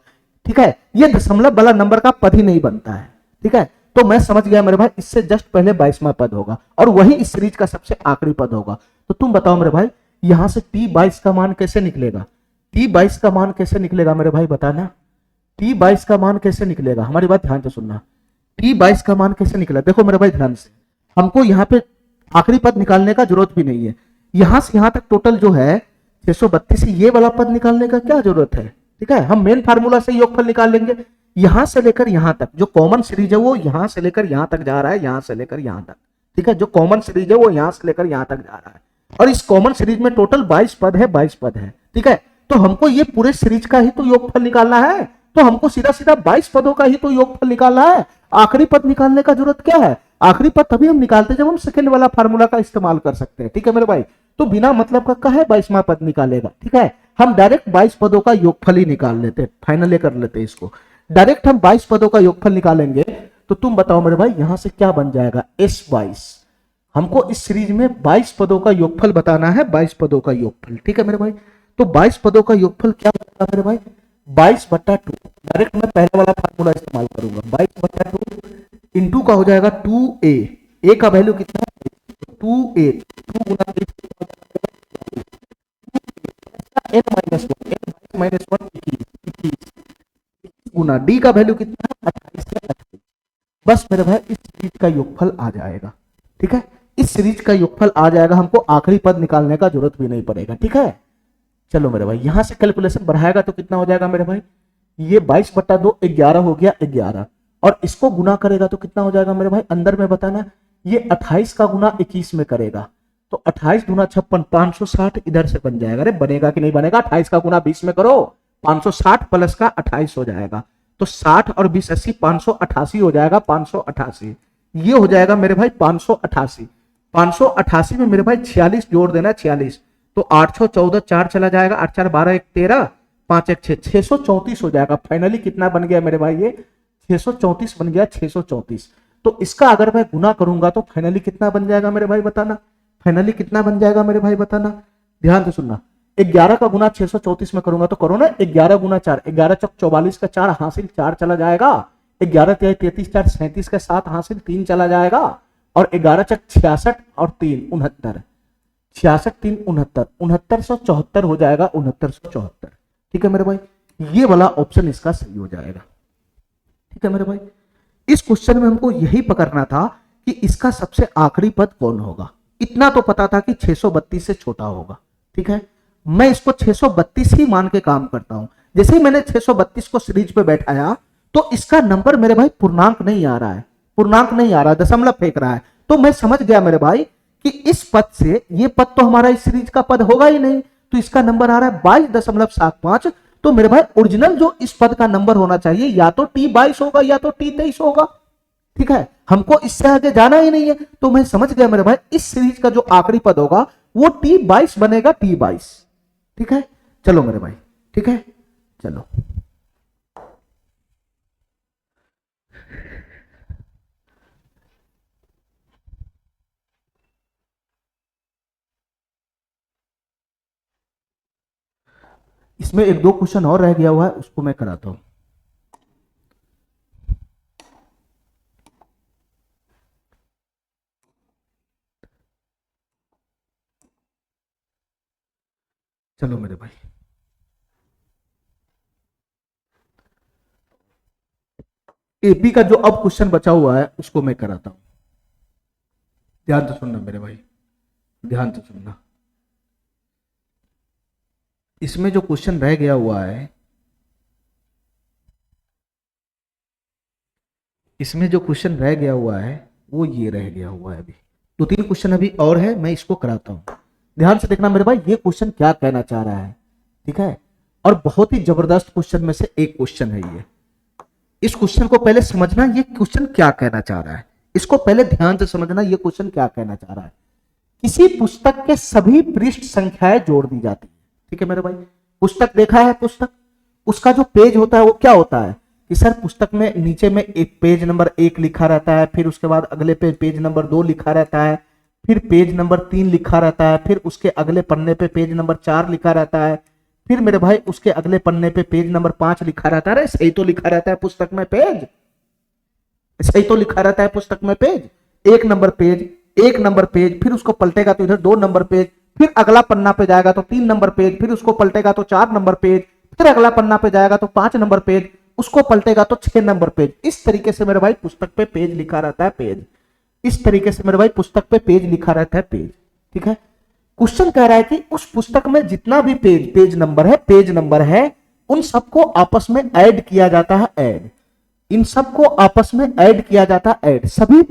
ठीक है। ये दशमलव वाला नंबर का पद ही नहीं बनता है, ठीक है। तो मैं समझ गया मेरे भाई, इससे जस्ट पहले 22वां पद होगा और वही इस सीरीज का सबसे आखिरी पद होगा। तो तुम बताओ मेरे भाई, यहां से T22 का मान कैसे निकलेगा? T22 का मान कैसे निकलेगा मेरे भाई, बताना। T22 का मान कैसे निकलेगा? हमारी बात ध्यान से सुनना। T22 का मान कैसे निकला? देखो मेरे भाई ध्यान से, हमको यहाँ पे आखिरी पद निकालने का जरूरत भी नहीं है। यहां से यहां तक टोटल जो है 632 से ये वाला पद निकालने का क्या जरूरत है, ठीक है। हम मेन फार्मूला से योगफल निकाल लेंगे। यहां से लेकर यहां तक जो कॉमन सीरीज है वो यहां से लेकर यहां तक जा रहा है, यहां से लेकर यहां तक, ठीक है। जो कॉमन सीरीज है वो यहां से लेकर यहां तक जा रहा है, और इस कॉमन सीरीज में टोटल 22 पद है, 22 पद है, ठीक है। तो हमको ये पूरे सीरीज का ही तो योगफल निकालना है, तो हमको सीधा सीधा 22 पदों का ही तो योगफल निकालना है। आखिरी पद निकालने का जरूरत क्या है? आखिरी पद तभी हम निकालते हैं जब हम सेकंड वाला फार्मूला का इस्तेमाल कर सकते हैं, ठीक है मेरे भाई। तो बिना मतलब का कहे 22वां पद निकालेगा, ठीक है। हम डायरेक्ट 22 पदों का योगफल ही निकाल लेते हैं, फाइनली कर लेते हैं इसको। डायरेक्ट हम 22 पदों का योगफल निकालेंगे तो तुम बताओ मेरे भाई यहां से क्या बन जाएगा, S22। हमको इस सीरीज में 22 पदों का योगफल बताना है, 22 पदों का योगफल, ठीक है मेरे भाई। तो 22 पदों का योगफल क्या बनेगा मेरे भाई, 22/2। डायरेक्ट मैं पहले वाला फार्मूला इस्तेमाल करूंगा, 22/2 इंटू का हो जाएगा 2a, a का वैल्यू कितना है 2a, 2 गुना n-1 21 गुना d का वैल्यू कितना है 28 से 28। बस मेरे भाई इस सीरीज का योगफल आ जाएगा, ठीक है। इस सीरीज का योगफल आ जाएगा, हमको आखिरी पद निकालने का जरूरत भी नहीं पड़ेगा, ठीक है। चलो मेरे भाई यहां से कैलकुलेशन बढ़ाएगा तो कितना हो जाएगा मेरे भाई, ये 22/2 11 हो गया 11, और इसको गुना करेगा तो कितना हो जाएगा मेरे भाई, अंदर में बताना। ये 28 का गुना 21 में करेगा तो 28 दूना 56, 560 इधर से बन जाएगा। अरे बनेगा कि नहीं बनेगा, 28 का गुना 20 में करो, 560 प्लस का 28 हो जाएगा, तो 60 और 20 80, 588 हो जाएगा, 588 ये हो जाएगा मेरे भाई 588। 588 में मेरे भाई 46 जोड़ देना, 46 तो 8 6 14 4 चला जाएगा, 8 4 12 1 13 5 1 6, 634 हो जाएगा। फाइनली कितना बन गया मेरे भाई, ये 634 बन गया, 634। तो इसका अगर मैं गुना करूंगा तो फाइनली कितना बन जाएगा मेरे भाई बताना, फाइनली कितना बन जाएगा मेरे भाई बताना, ध्यान से सुनना। 11 का गुना 634 में करूंगा तो करो ना, 11 गुना 4, 11 चौक 44 का 4 हासिल 4 चला जाएगा, 11 तिहाई 33 4 37 का 7 हासिल 3 चला जाएगा, और 11 चक 66 और 3 69, 66 3 69, 6974 हो जाएगा, 6974, ठीक है मेरे भाई। ये वाला ऑप्शन इसका सही हो जाएगा, ठीक है मेरे भाई। इस क्वेश्चन में हमको यही पकड़ना था कि इसका सबसे आखिरी पद कौन होगा। इतना तो पता था कि 632 से छोटा होगा, ठीक है। मैं इसको 632 ही मान के काम करता हूं। जैसे ही मैंने 632 को सीरीज पे बैठाया तो इसका नंबर मेरे भाई पूर्णांक नहीं आ रहा है, पूर्णांक नहीं आ रहा है, दशमलव फेंक रहा है। तो मैं समझ गया मेरे भाई कि इस पद से ये पद तो हमारा इस सीरीज का पद होगा ही नहीं, तो इसका नंबर आ रहा है 22.75। तो मेरे भाई ओरिजिनल जो इस पद का नंबर होना चाहिए या तो T22 होगा या तो T23 होगा, ठीक है। हमको इससे आगे जाना ही नहीं है, तो मैं समझ गया मेरे भाई इस सीरीज का जो आखिरी पद होगा वो T22 बनेगा, T22, ठीक है। चलो मेरे भाई, ठीक है, चलो इसमें एक दो क्वेश्चन और रह गया हुआ है, उसको मैं कराता हूं। चलो मेरे भाई, एपी का जो अब क्वेश्चन बचा हुआ है उसको मैं कराता हूं। ध्यान से सुनना मेरे भाई, ध्यान से सुनना। इसमें जो क्वेश्चन रह गया हुआ है, इसमें जो क्वेश्चन रह गया हुआ है वो ये रह गया हुआ है। अभी 2-3 क्वेश्चन अभी और है, मैं इसको कराता हूं। ध्यान से देखना मेरे भाई ये क्वेश्चन क्या कहना चाह रहा है, ठीक है। और बहुत ही जबरदस्त क्वेश्चन में से एक क्वेश्चन है ये। इस क्वेश्चन को पहले समझना, ये क्वेश्चन क्या कहना चाह रहा है, इसको पहले ध्यान से समझना, ये क्वेश्चन क्या कहना चाह रहा है। किसी पुस्तक के सभी पृष्ठ संख्याएं जोड़ दी जाती है, ठीक है मेरे भाई। पुस्तक देखा है, पुस्तक, उसका जो पेज होता है वो क्या होता है कि सर पुस्तक में नीचे में एक पेज नंबर 1 लिखा रहता है, फिर उसके बाद अगले पे पेज नंबर 2 लिखा रहता है, फिर पेज नंबर 3 लिखा रहता है, फिर उसके अगले पन्ने पे पेज नंबर 4 लिखा रहता है, फिर मेरे भाई उसके अगले पन्ने पे पेज नंबर 5 लिखा रहता है। सही तो लिखा रहता है पुस्तक में पेज, सही तो लिखा रहता है पुस्तक में page, 1 number page, 1 number page, फिर उसको पलटेगा तो इधर 2 नंबर पेज, फिर अगला पन्ना पे जाएगा तो 3 नंबर पेज, फिर उसको पलटेगा तो 4 नंबर पेज, फिर अगला पन्ना पे जाएगा तो 5 नंबर पेज, उसको पलटेगा तो 6 नंबर पेज। इस तरीके से मेरे भाई पुस्तक पे पेज लिखा रहता है, पेज। इस तरीके से मेरे भाई पुस्तक पे पेज लिखा रहता है, पेज, ठीक है। क्वेश्चन कह रहा है कि उस पुस्तक में जितना भी पेज नंबर है, उन सबको आपस में ऐड किया जाता है, ऐड। इन सबको आपस में ऐड किया जाता है, ऐड सभी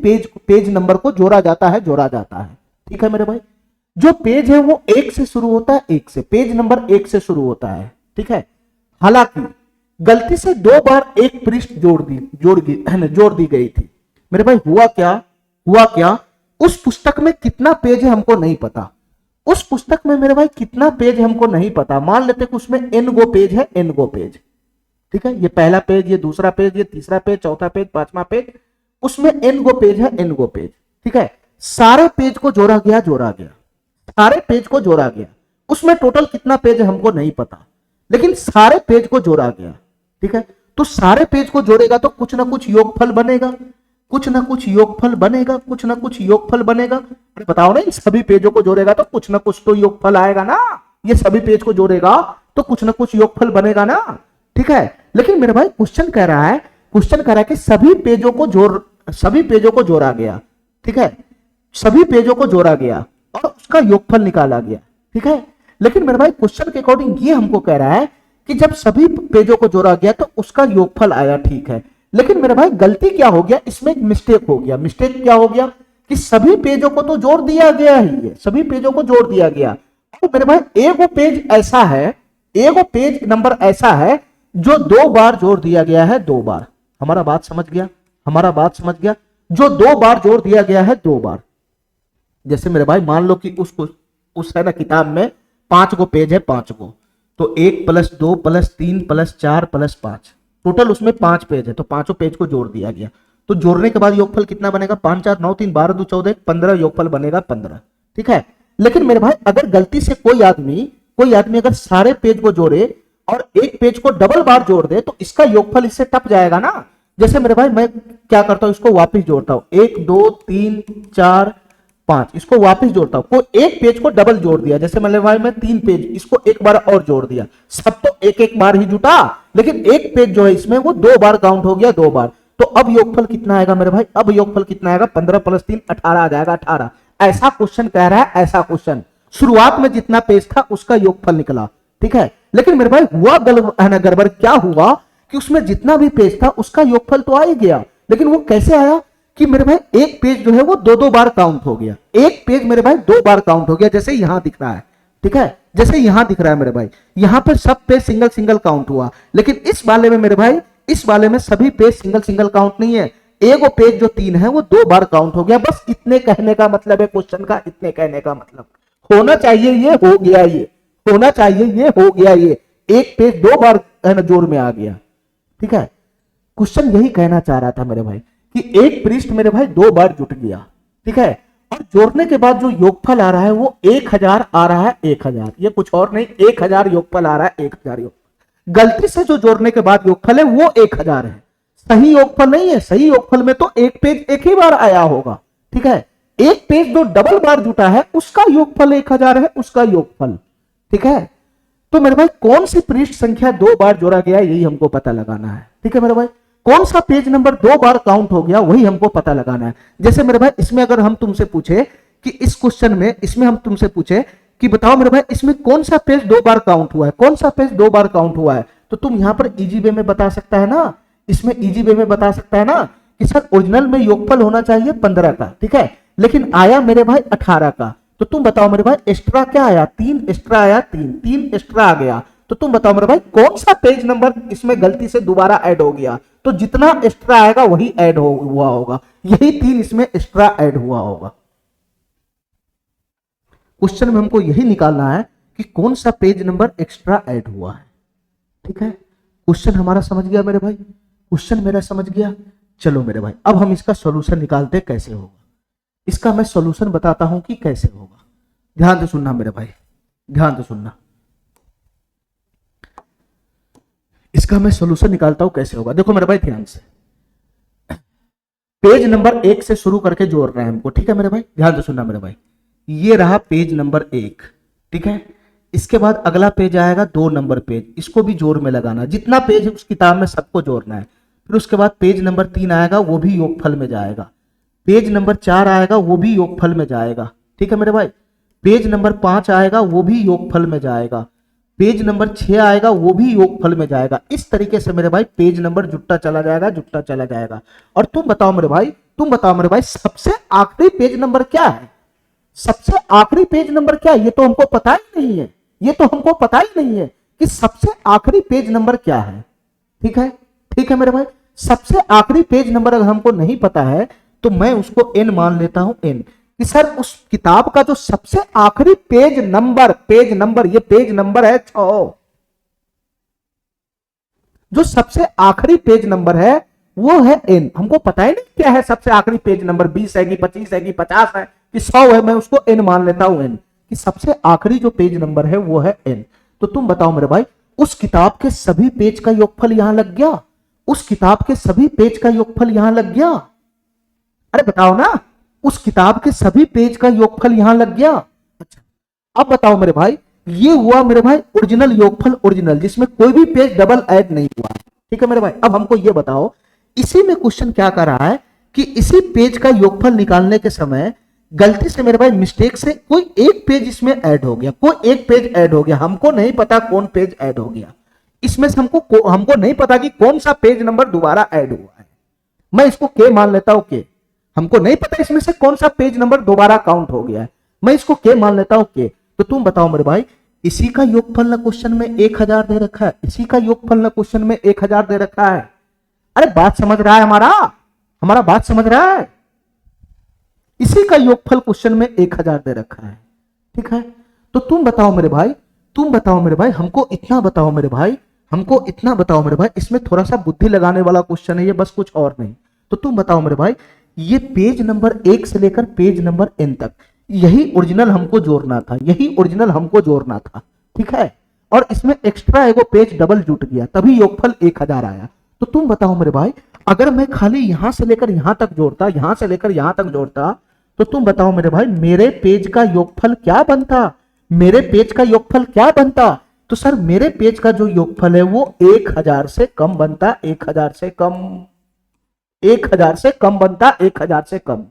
पेज नंबर को जोड़ा जाता है, जोड़ा जाता है। ठीक है मेरे भाई, जो पेज है वो एक से शुरू होता है, एक से, पेज नंबर एक से शुरू होता है। ठीक है, हालांकि गलती से 2 बार एक पृष्ठ जोड़ दी गई थी। मेरे भाई हुआ क्या, उस पुस्तक में कितना पेज है हमको नहीं पता। उस पुस्तक में मेरे भाई कितना पेज हमको नहीं पता। मान लेते कि उसमें n गो पेज है, n गो पेज। ठीक है, ये पहला पेज, ये दूसरा पेज, ये तीसरा पेज, चौथा पेज, पांचवा पेज, उसमें n गो पेज है, n गो पेज। ठीक है, सारे पेज को जोड़ा गया, सारे पेज को जोड़ा गया। उसमें टोटल कितना पेज है हमको नहीं पता, लेकिन सारे पेज को जोड़ा गया। ठीक है, तो सारे पेज को जोड़ेगा तो कुछ ना कुछ योगफल बनेगा, कुछ ना कुछ योगफल बनेगा, कुछ ना कुछ योगफल बनेगा। अरे बताओ ना, इन सभी पेजों को जोड़ेगा तो कुछ ना कुछ तो योगफल आएगा ना। ये सभी पेज को जोड़ेगा तो कुछ ना कुछ योगफल बनेगा ना। ठीक है, लेकिन मेरे भाई क्वेश्चन कह रहा है कि सभी पेजों को जोड़ा गया। ठीक है, सभी पेजों को जोड़ा गया और उसका योगफल निकाला गया। ठीक है, लेकिन मेरे भाई क्वेश्चन के अकॉर्डिंग ये हमको कह रहा है कि जब सभी पेजों को जोड़ा गया तो उसका योगफल आया। ठीक है, लेकिन मेरे भाई गलती क्या हो गया, इसमें एक मिस्टेक हो गया। मिस्टेक क्या हो गया कि सभी पेजों को तो जोड़ दिया गया ही है, सभी पेजों को जोड़ दिया गया। तो मेरे भाई एगो पेज ऐसा है, एगो पेज नंबर ऐसा है जो 2 बार जोड़ दिया गया है, 2 बार। हमारा बात समझ गया, जो 2 बार जोड़ दिया गया है, 2 बार। जैसे मेरे भाई मान लो कि उस है ना किताब में 5 गो पेज है, 5 गो, तो 1 + 2 + 3 + 4 + 5, टोटल उसमें 5 पेज है, तो पांचों पेज को जोड़ दिया गया। तो जोड़ने के बाद योगफल कितना बनेगा, 5 4 9 3 12 2 14 15, योगफल बनेगा 15। ठीक है, लेकिन मेरे भाई अगर गलती से कोई आदमी अगर सारे पेज को जोड़े और एक पेज को डबल बार जोड़ दे तो इसका योगफल इससे टप जाएगा ना। जैसे मेरे भाई मैं क्या करता हूं, इसको वापस जोड़ता हूं, 1 2 3 4 5, इसको वापस जोड़ता हूं। कोई एक पेज को डबल जोड़ दिया, जैसे मतलब भाई मैं 3 पेज, इसको एक बार और जोड़ दिया, सब तो एक बार ही जुटा, लेकिन एक पेज जो है इसमें वो 2 बार काउंट हो गया, 2 बार। तो अब योगफल कितना आएगा मेरे भाई, अब योगफल कितना आएगा, 15 + 3 18 आ जाएगा, 18। ऐसा क्वेश्चन कह रहा है, ऐसा क्वेश्चन शुरुआत में जितना पेज था उसका योगफल निकला। ठीक है, लेकिन मेरे भाई हुआ गड़बड़ क्या हुआ कि उसमें जितना भी पेज था उसका योगफल तो आ ही गया, लेकिन वो कैसे आया कि मेरे भाई एक पेज जो है वो 2 बार काउंट हो गया। एक पेज मेरे भाई 2 बार काउंट हो गया, जैसे यहां दिख रहा है। ठीक है, जैसे यहां दिख रहा है मेरे भाई, यहां पर सब पेज सिंगल काउंट हुआ, लेकिन इस वाले में मेरे भाई, इस वाले में सभी पेज सिंगल काउंट नहीं है। एगो पेज जो 3 है वो 2 बार काउंट हो गया। बस इतने कहने का मतलब है क्वेश्चन का, इतने कहने का मतलब होना चाहिए ये हो गया, ये होना चाहिए ये हो गया, ये एक पेज 2 बार है ना जोड़ में आ गया। ठीक है, क्वेश्चन यही कहना चाह रहा था मेरे भाई कि एक पृष्ठ मेरे भाई 2 बार जुट गया। ठीक है, और जोड़ने के बाद जो योगफल आ रहा है वो 1000 आ रहा है, 1000, ये कुछ और नहीं, 1000 योगफल आ रहा है, 1000 योगफल। गलती से जो जोड़ने के बाद योगफल है वो 1000 है, सही योगफल नहीं है। सही योगफल में तो एक पेज एक ही बार आया होगा। ठीक है, एक पेज जो डबल बार जुटा है उसका योगफल 1000 है, उसका योगफल। ठीक है, तो मेरे भाई कौन सी पृष्ठ संख्या 2 बार जोड़ा गया यही हमको पता लगाना है। ठीक है मेरे भाई, कौन सा पेज नंबर 2 बार काउंट हो गया वही हमको पता लगाना है। जैसे मेरे भाई इसमें अगर हम तुमसे पूछे कि इस क्वेश्चन में, इसमें हम तुमसे पूछे कि बताओ मेरे भाई इसमें कौन सा पेज 2 बार काउंट हुआ है, कौन सा पेज 2 बार काउंट हुआ है, तो तुम यहां पर इजी वे में बता सकता है ना, इसमें इजी वे में बता सकता है ना कि सर ओरिजिनल में योगफल होना चाहिए 15 का। ठीक है, लेकिन आया मेरे भाई 18 का, तो तुम बताओ मेरे भाई एक्स्ट्रा क्या आया, 3 एक्स्ट्रा आया, 3 एक्स्ट्रा आ गया। तो तुम बताओ मेरे भाई कौन सा पेज नंबर इसमें गलती से दोबारा ऐड हो गया, तो जितना एक्स्ट्रा आएगा वही ऐड हुआ होगा, यही 3 इसमें एक्स्ट्रा ऐड हुआ होगा। क्वेश्चन में हमको यही निकालना है कि कौन सा पेज नंबर एक्स्ट्रा ऐड हुआ है। ठीक है, क्वेश्चन हमारा समझ गया मेरे भाई, क्वेश्चन मेरा समझ गया। चलो मेरे भाई अब हम इसका सॉल्यूशन निकालते कैसे होगा, इसका मैं सॉल्यूशन बताता हूं कि कैसे होगा। ध्यान से सुनना मेरे भाई, ध्यान से सुनना, इसका मैं सॉल्यूशन निकालता हूं कैसे होगा। देखो मेरे भाई ध्यान से, पेज नंबर 1 से शुरू करके जोड़ रहे हैं हमको। ठीक है मेरे भाई, ध्यान से सुनना मेरे भाई, ये रहा पेज नंबर 1। ठीक है, इसके बाद अगला पेज आएगा 2 नंबर पेज, इसको भी जोड़ में लगाना, जितना पेज है उस किताब में सबको जोड़ना है। फिर उसके बाद पेज नंबर 3 आएगा, वो भी योगफल में जाएगा। पेज नंबर 4 आएगा, वो भी योगफल में जाएगा। ठीक है मेरे भाई, पेज नंबर 5 आएगा, वो भी योगफल में जाएगा। पेज नंबर 6 आएगा वो भी योगफल में जाएगा। इस तरीके से मेरे भाई पेज नंबर जुटता चला जाएगा, जुटता चला जाएगा। और तुम बताओ मेरे भाई, तुम बताओ मेरे भाई, सबसे आखिरी पेज नंबर क्या है? सबसे आखिरी पेज नंबर क्या है? ये तो हमको पता ही नहीं है, ये तो हमको पता ही नहीं है कि सबसे आखिरी पेज नंबर क्या है। ठीक है, ठीक है मेरे भाई, सबसे आखिरी पेज नंबर अगर हमको नहीं पता है तो मैं उसको एन मान लेता हूं, एन, कि सर उस किताब का जो सबसे आखिरी पेज नंबर, ये पेज नंबर है 6, जो सबसे आखिरी पेज नंबर है वो है एन। हमको पता ही नहीं क्या है सबसे आखिरी पेज नंबर, 20 है कि 25 है कि 50 है कि 100 है, मैं उसको एन मान लेता हूं, एन, कि सबसे आखिरी जो पेज नंबर है वो है एन। तो तुम बताओ मेरे भाई, उस किताब के सभी पेज का योगफल यहां लग गया? उस किताब के सभी पेज का योगफल यहां लग गया? अरे बताओ ना, उस किताब के सभी पेज का योगफल यहां लग गया। अच्छा, अब बताओ मेरे भाई, ये हुआ मेरे भाई ओरिजिनल योगफल, ओरिजिनल, जिसमें कोई भी पेज डबल ऐड नहीं हुआ। ठीक है मेरे भाई, अब हमको ये बताओ, इसी में क्वेश्चन क्या कर रहा है कि इसी पेज का योगफल निकालने के समय गलती से मेरे भाई मिस्टेक से कोई एक पेज इसमें ऐड हो गया, कोई एक पेज ऐड हो गया, हमको नहीं पता कौन पेज ऐड हो गया इसमें से, हमको नहीं पता कि कौन सा पेज नंबर दोबारा ऐड हुआ है। मैं इसको के मान लेता हूं, के, हमको नहीं पता इसमें से कौन सा पेज नंबर दोबारा काउंट हो गया है, मैं इसको के मान लेता हूं, के। तो तुम बताओ मेरे भाई, इसी का योगफल ना क्वेश्चन में 1000 दे रखा है, इसी का योगफल ना क्वेश्चन में 1000 दे रखा है। अरे बात समझ रहा है हमारा बात समझ रहा है? इसी का योगफल क्वेश्चन में 1000 दे रखा है। ठीक है, तो तुम बताओ मेरे भाई, हमको इतना बताओ मेरे भाई, इसमें थोड़ा सा बुद्धि लगाने वाला क्वेश्चन है ये, बस कुछ और नहीं। तो तुम बताओ मेरे भाई, ये पेज नंबर 1 से लेकर पेज नंबर n तक, यही ओरिजिनल हमको जोड़ना था, ठीक है, और इसमें एक्स्ट्रा एगो पेज डबल जुट गया, तभी योगफल 1000 आया। तो तुम बताओ मेरे भाई, अगर मैं खाली यहां से लेकर यहां तक जोड़ता, तो तुम बताओ मेरे भाई, मेरे पेज का योगफल क्या बनता? तो सर मेरे पेज का जो योगफल है वो 1000 से कम बनता, 1000 से कम बनता, 1000 से कम।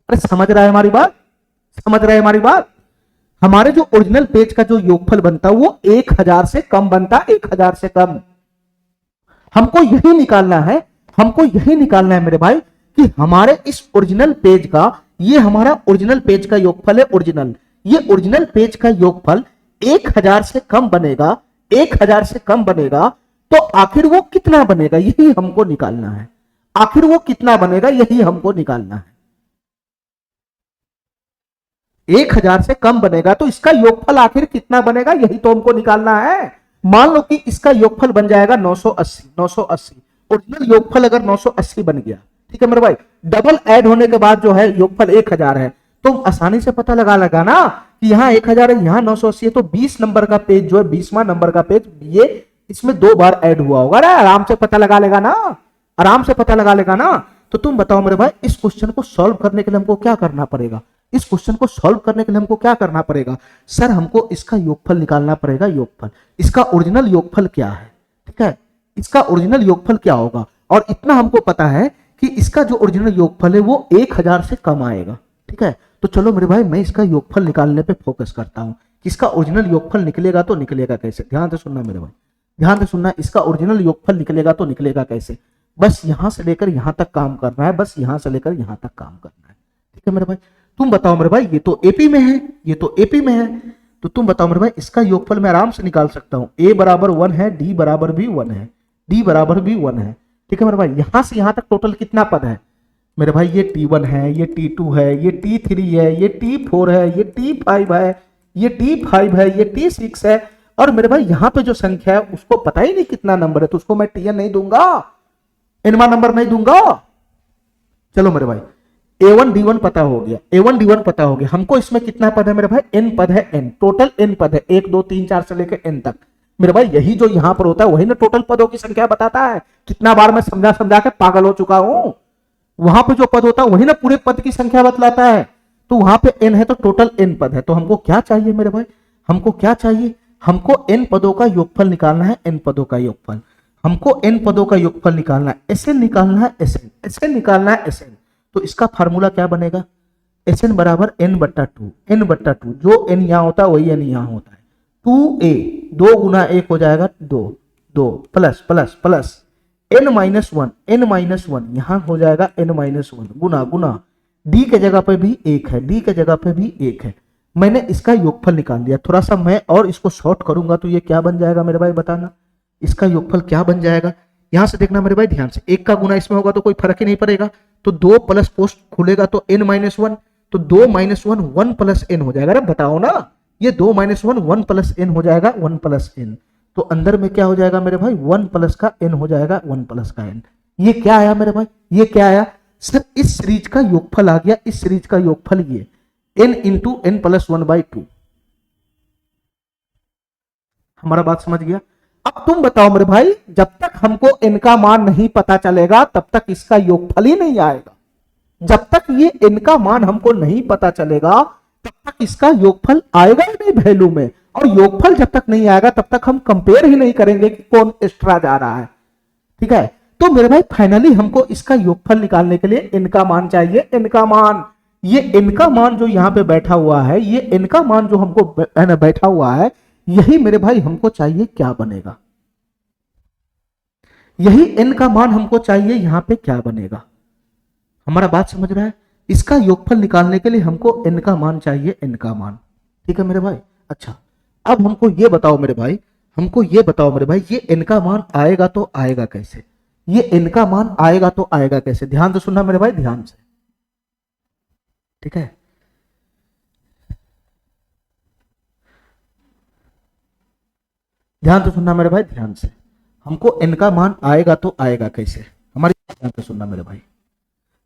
अरे समझ रहा है हमारी बात? हमारे जो ओरिजिनल पेज का जो योगफल बनता वो 1000 से कम बनता, 1000 से कम। हमको यही निकालना है मेरे भाई, कि हमारे इस ओरिजिनल पेज का, ये हमारा ओरिजिनल पेज का योगफल है, ओरिजिनल, ये ओरिजिनल पेज का योगफल 1000 से कम बनेगा, तो आखिर वो कितना बनेगा, यही हमको निकालना है। 1000 से कम बनेगा तो इसका योगफल आखिर कितना बनेगा, यही तो हमको निकालना है। मान लो कि इसका योगफल बन जाएगा 980। ओरिजिनल योगफल अगर 980 बन गया, ठीक है मेरे भाई, डबल ऐड होने के बाद जो है योगफल 1000 है, तो आसानी से पता लगा ना कि यहाँ 1000 है, यहाँ 980 है, तो 20 नंबर का पेज जो है, 20वां नंबर का पेज, ये इसमें 2 बार ऐड हुआ होगा ना, आराम से पता लगा लेगा ना। तो तुम बताओ मेरे भाई, इस क्वेश्चन को सॉल्व करने के लिए हमको क्या करना पड़ेगा? सर हमको इसका योगफल निकालना पड़ेगा, योगफल, इसका ओरिजिनल योगफल क्या है, ठीक है, इसका ओरिजिनल योगफल क्या होगा, और इतना हमको पता है कि इसका जो ओरिजिनल योगफल है वो 1000 से कम आएगा। ठीक है, तो चलो मेरे भाई, मैं इसका योगफल निकालने पे फोकस करता हूं कि इसका ओरिजिनल योगफल निकलेगा तो निकलेगा कैसे। ध्यान से सुनना मेरे भाई, इसका ओरिजिनल योगफल निकलेगा तो निकलेगा कैसे। बस यहां से लेकर यहां तक काम करना है, ठीक है मेरे भाई। तुम बताओ मेरे भाई, ये तो एपी में है, तो तुम बताओ मेरे भाई, इसका योगफल मैं आराम से निकाल सकता हूं। a बराबर 1 है, d बराबर भी 1 है, ठीक है मेरे भाई। यहां से यहां तक टोटल कितना पद है मेरे भाई? ये T1 है, ये T2 है, ये T3 है, ये T4 है, ये T5 है, ये T5 है, ये T6 है, और मेरे भाई यहाँ पे जो संख्या है उसको पता ही नहीं कितना नंबर है, तो उसको मैं Tn नहीं दूंगा, nवां नंबर नहीं दूंगा। चलो मेरे भाई, A1 D1 पता हो गया, हमको इसमें कितना पद है मेरे भाई? n पद है, n टोटल n पद है, 1 2 3 4 से लेकर n तक। मेरे भाई यही जो यहां पर होता है वही ना टोटल पदों की संख्या बताता है। कितना बार मैं समझा के पागल हो चुका हूं। वहां पे जो पद होता है वही ना पूरे पद की संख्या बतलाता है। तो वहां पे n है तो टोटल n पद है। तो हमको क्या चाहिए मेरे भाई? हमको n पदों का योगफल निकालना है, n पदों का योगफल। हमको n पदों का योगफल निकालना है, Sn निकालना है, Sn। तो इसका फार्मूला क्या बनेगा? Sn बराबर n/2, जो n यहां होता है वही n यहां होता है। 2a, 2 गुना 1 हो जाएगा 2, 2 plus plus plus n minus one, यहां हो जाएगा n माइनस वन गुना गुना d के जगह पे भी 1 है, d के जगह पे भी 1 है। मैंने इसका योगफल निकाल लिया। थोड़ा सा मैं और इसको शॉर्ट करूंगा तो ये क्या बन जाएगा मेरे भाई, बताना इसका योगफल क्या बन जाएगा। यहां से देखना मेरे भाई ध्यान से, 1 का गुना इसमें होगा तो कोई फर्क ही नहीं पड़ेगा, तो 2 प्लस पोस्ट खुलेगा तो n माइनस वन, तो 2 माइनस वन 1 प्लस n हो जाएगा। अरे बताओ ना, ये 2 माइनस वन 1 प्लस n हो जाएगा, 1 प्लस n। तो अंदर में क्या हो जाएगा मेरे भाई, 1 प्लस का n हो जाएगा, 1 प्लस का n। ये क्या आया मेरे भाई, ये क्या आया सर, इस सीरीज का योगफल आ गया, इस सीरीज का योगफल ये n इंटू n प्लस 1/2। हमारा बात समझ गया। अब तुम बताओ मेरे भाई, जब तक हमको n का मान नहीं पता चलेगा तब तक इसका योगफल ही नहीं आएगा। जब तक ये n का मान हमको नहीं पता चलेगा तब तक इसका योगफल आएगा ही नहीं वैल्यू में, और योगफल जब तक नहीं आएगा तब तक हम कंपेयर ही नहीं करेंगे कि कौन एक्स्ट्रा जा रहा है। ठीक है, तो मेरे भाई फाइनली हमको इसका योगफल निकालने के लिए n का मान चाहिए। n का मान, ये n का मान जो यहां पे बैठा हुआ है, ये n का मान जो हमको बैठा हुआ है, यही मेरे भाई हमको चाहिए क्या बनेगा, यही n का मान हमको चाहिए यहां पे क्या बनेगा। हमारा बात समझ रहा है। इसका योगफल निकालने के लिए हमको n का मान चाहिए, n का मान। ठीक है मेरे भाई। अच्छा, अब हमको ये बताओ मेरे भाई, हमको ये बताओ मेरे भाई, ये n का मान आएगा तो आएगा कैसे, ये n का मान आएगा तो आएगा कैसे। ध्यान से सुनना मेरे भाई, ध्यान से। ठीक है, ध्यान से सुनना मेरे भाई, ध्यान से। हमको n का मान आएगा तो आएगा कैसे, हमारी ध्यान से सुनना मेरे भाई।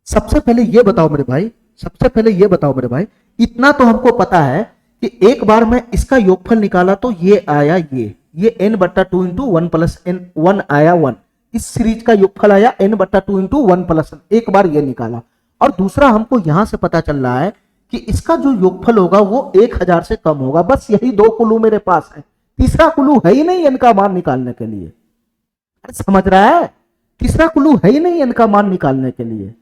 सबसे पहले ये बताओ मेरे भाई, सबसे पहले ये बताओ मेरे भाई, इतना तो हमको पता है कि एक बार मैं इसका योगफल निकाला तो ये आया, ये n/2 इंटू 1 प्लस n, 1 आया 1। इस सीरीज का योगफल आया n/2 इंटू 1 प्लस n, एक बार ये निकाला। और दूसरा हमको यहां से पता चल रहा है कि इसका जो योगफल होगा वो 1000 से कम होगा। बस यही 2 क्लू मेरे पास है, तीसरा क्लू है ही नहीं n का मान निकालने के लिए। अरे समझ रहा है, तीसरा क्लू है ही नहीं n का मान निकालने के लिए।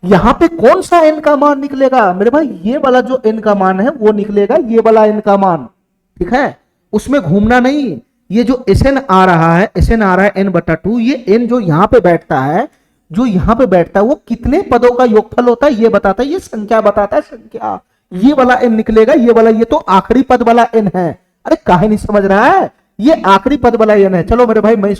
यहां पे कौन सा n का मान निकलेगा मेरे भाई, ये वाला जो n का मान है वो निकलेगा, ये वाला n का मान। ठीक है, उसमें घूमना नहीं। ये जो Sn आ रहा है, Sn आ रहा है n/2, ये n जो यहां पे बैठता है, जो यहां पे बैठता है वो कितने पदों का योगफल होता है ये बताता है, ये संख्या बताता है, संख्या। ये वाला n निकलेगा, ये वाला, ये तो आखिरी पद वाला n है। अरे काहे नहीं समझ रहा है, ये आखिरी पद वाला n है। चलो मेरे भाई, मैं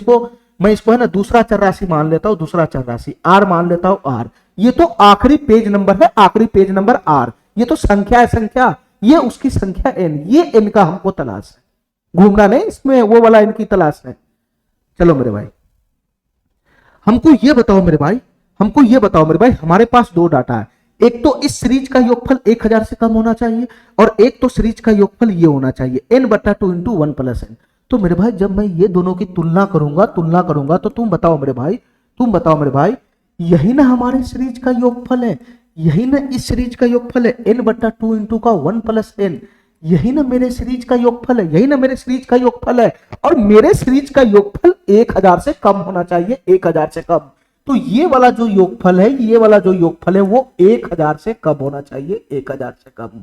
इसको है ना दूसरा चर राशि मान लेता हूं, दूसरा चर राशि r मान लेता हूं, r। ये तो आखिरी पेज नंबर है, आखिरी पेज नंबर r। ये तो संख्या है, संख्या, ये उसकी संख्या n, ये n का हमको तलाश है, घूमना नहीं इसमें, वो वाला n की तलाश है। चलो मेरे भाई, हमको ये बताओ मेरे भाई, हमको ये बताओ मेरे भाई, हमारे पास 2 डाटा है। एक तो इस सीरीज का योगफल 1000 से कम होना चाहिए, और एक तो सीरीज का योगफल ये होना चाहिए n/2 इंटू 1 प्लस n। तो मेरे भाई जब मैं ये दोनों की तुलना करूंगा तो तुम बताओ मेरे भाई, यही ना हमारे सीरीज का योगफल है, यही ना इस सीरीज का योगफल है, n/2 इंटू का 1 प्लस n। यही ना मेरे सीरीज का योगफल है, यही ना मेरे सीरीज का योगफल है। और मेरे सीरीज का योगफल 1000 से कम होना चाहिए, 1000 से कम। तो ये वाला जो योगफल है, ये वाला जो योगफल है वो 1000 से कम होना चाहिए, 1000 से कम।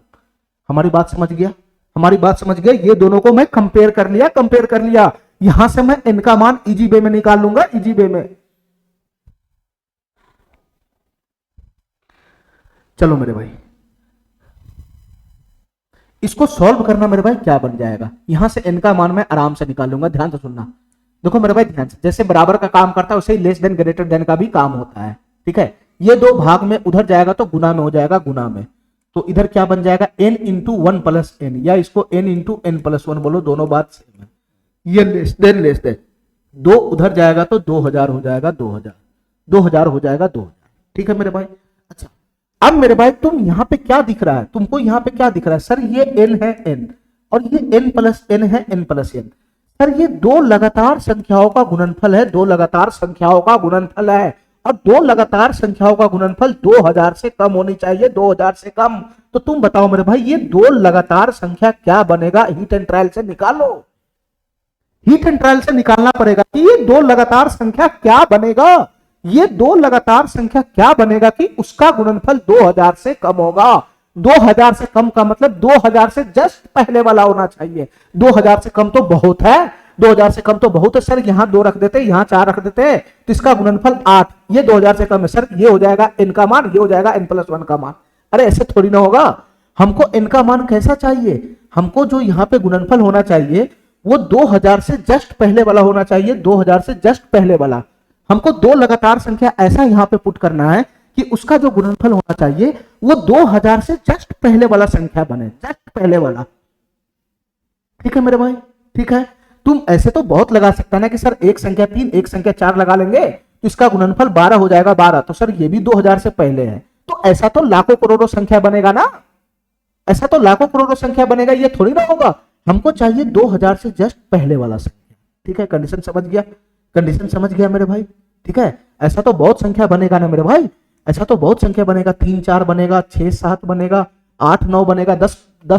हमारी बात समझ गया, हमारी बात समझ गया। ये दोनों को मैं कंपेयर कर लिया, यहां से मैं n का मान इजी वे में निकाल लूंगा, इजी वे में। चलो मेरे भाई, इसको सॉल्व करना मेरे भाई क्या बन जाएगा, यहां से n का मान मैं आराम से निकाल लूंगा। ध्यान से सुनना, देखो मेरे भाई ध्यान से, जैसे बराबर का काम करता है उसे ही लेस देन ग्रेटर देन का भी काम होता है। ठीक है, ये 2 भाग में उधर जाएगा तो गुना में हो जाएगा, गुना में। तो इधर क्या बन जाएगा, n इंटू 1 प्लस n, या इसको n इंटू n प्लस 1 बोलो, दोनों बात सेम है। ये लेस देन 2 उधर जाएगा तो 2000 हो जाएगा, 2000 हो जाएगा, 2000। ठीक है मेरे भाई। अच्छा, अब मेरे भाई तुम यहां पे क्या दिख रहा है, तुमको यहां पे क्या दिख रहा है, सर ये n है n, और ये n प्लस n है, n प्लस n। सर ये 2 लगातार संख्याओं का गुणनफल है, 2 लगातार संख्याओं का गुणनफल है, और 2 लगातार संख्याओं का गुणनफल 2000 से कम होनी चाहिए, 2000 से कम। तो तुम बताओ मेरे भाई, ये 2 लगातार संख्या क्या बनेगा, हीट एंड ट्रायल से निकालो, हीट एंड ट्रायल से निकालना पड़ेगा कि ये 2 लगातार संख्या क्या बनेगा, ये 2 लगातार संख्या क्या बनेगा कि उसका गुणनफल 2000 से कम होगा। 2000 से कम का मतलब 2000 से जस्ट पहले वाला होना चाहिए। 2000 से कम तो बहुत है, 2000 से कम तो बहुत है सर, यहां 2 रख देते, यहां 4 रख देते, तो इसका गुणनफल 8, ये 2000 से कम है सर, ये हो जाएगा n का मान, ये हो जाएगा n+1 का मान। अरे ऐसे थोड़ी ना होगा, हमको n का मान कैसा चाहिए, हमको जो यहाँ पे गुणनफल होना चाहिए वो 2000 से जस्ट पहले वाला होना चाहिए, 2000 से जस्ट पहले वाला। हमको 2 लगातार संख्या ऐसा यहाँ पे पुट करना है कि उसका जो गुणनफल होना चाहिए वो 2000 से जस्ट पहले वाला संख्या बने, जस्ट पहले वाला। ठीक है मेरे भाई, ठीक है। तुम ऐसे तो बहुत लगा सकता ना कि सर एक संख्या 3 एक संख्या 4 लगा लेंगे तो इसका गुणनफल 12 हो जाएगा, 12 तो सर ये भी 2000 से पहले है, तो ऐसा तो लाखों करोड़ों संख्या बनेगा ना, ऐसा तो लाखों करोड़ों संख्या बनेगा, ये थोड़ी ना होगा। हमको चाहिए 2000 से जस्ट पहले वाला संख्या। ठीक है, कंडीशन समझ गया, कंडीशन समझ गया मेरे भाई। ठीक है, ऐसा तो बहुत संख्या बनेगा ना मेरे भाई, ऐसा तो बहुत संख्या बनेगा, 3 4 बनेगा, 6 7 बनेगा, 8 9 बनेगा, 10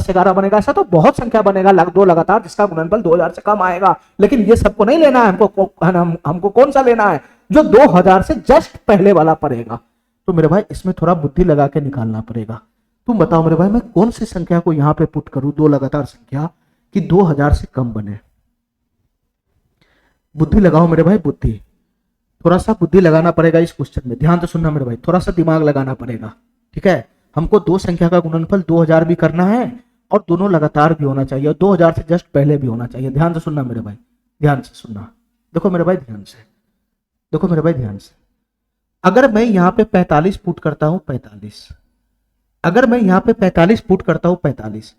11 बनेगा, ऐसा तो बहुत संख्या बनेगा, 2 लगातार जिसका गुणनफल 2000 से कम आएगा। लेकिन ये सबको नहीं लेना है हमको कौन सा लेना है, जो 2000 से जस्ट पहले वाला पड़ेगा। तो मेरे भाई इसमें थोड़ा बुद्धि लगा के निकालना पड़ेगा। तुम बताओ मेरे भाई मैं कौन सी संख्या को यहां पे पुट करूं, 2 लगातार संख्या कि 2000 से कम बने। बुद्धि लगाओ मेरे भाई, बुद्धि, थोड़ा सा बुद्धि लगाना पड़ेगा इस क्वेश्चन में, ध्यान से सुनना मेरे भाई, थोड़ा सा दिमाग लगाना पड़ेगा। ठीक है, हमको 2 संख्या का गुणनफल 2000 भी करना है और दोनों लगातार भी होना चाहिए और 2000 से जस्ट पहले भी होना चाहिए। ध्यान से सुनना मेरे भाई, ध्यान से सुनना, देखो मेरे भाई ध्यान से, देखो मेरे भाई ध्यान से। अगर मैं यहाँ पे 45 पुट करता हूं 45, अगर मैं यहाँ पे 45 पुट करता हूं 45,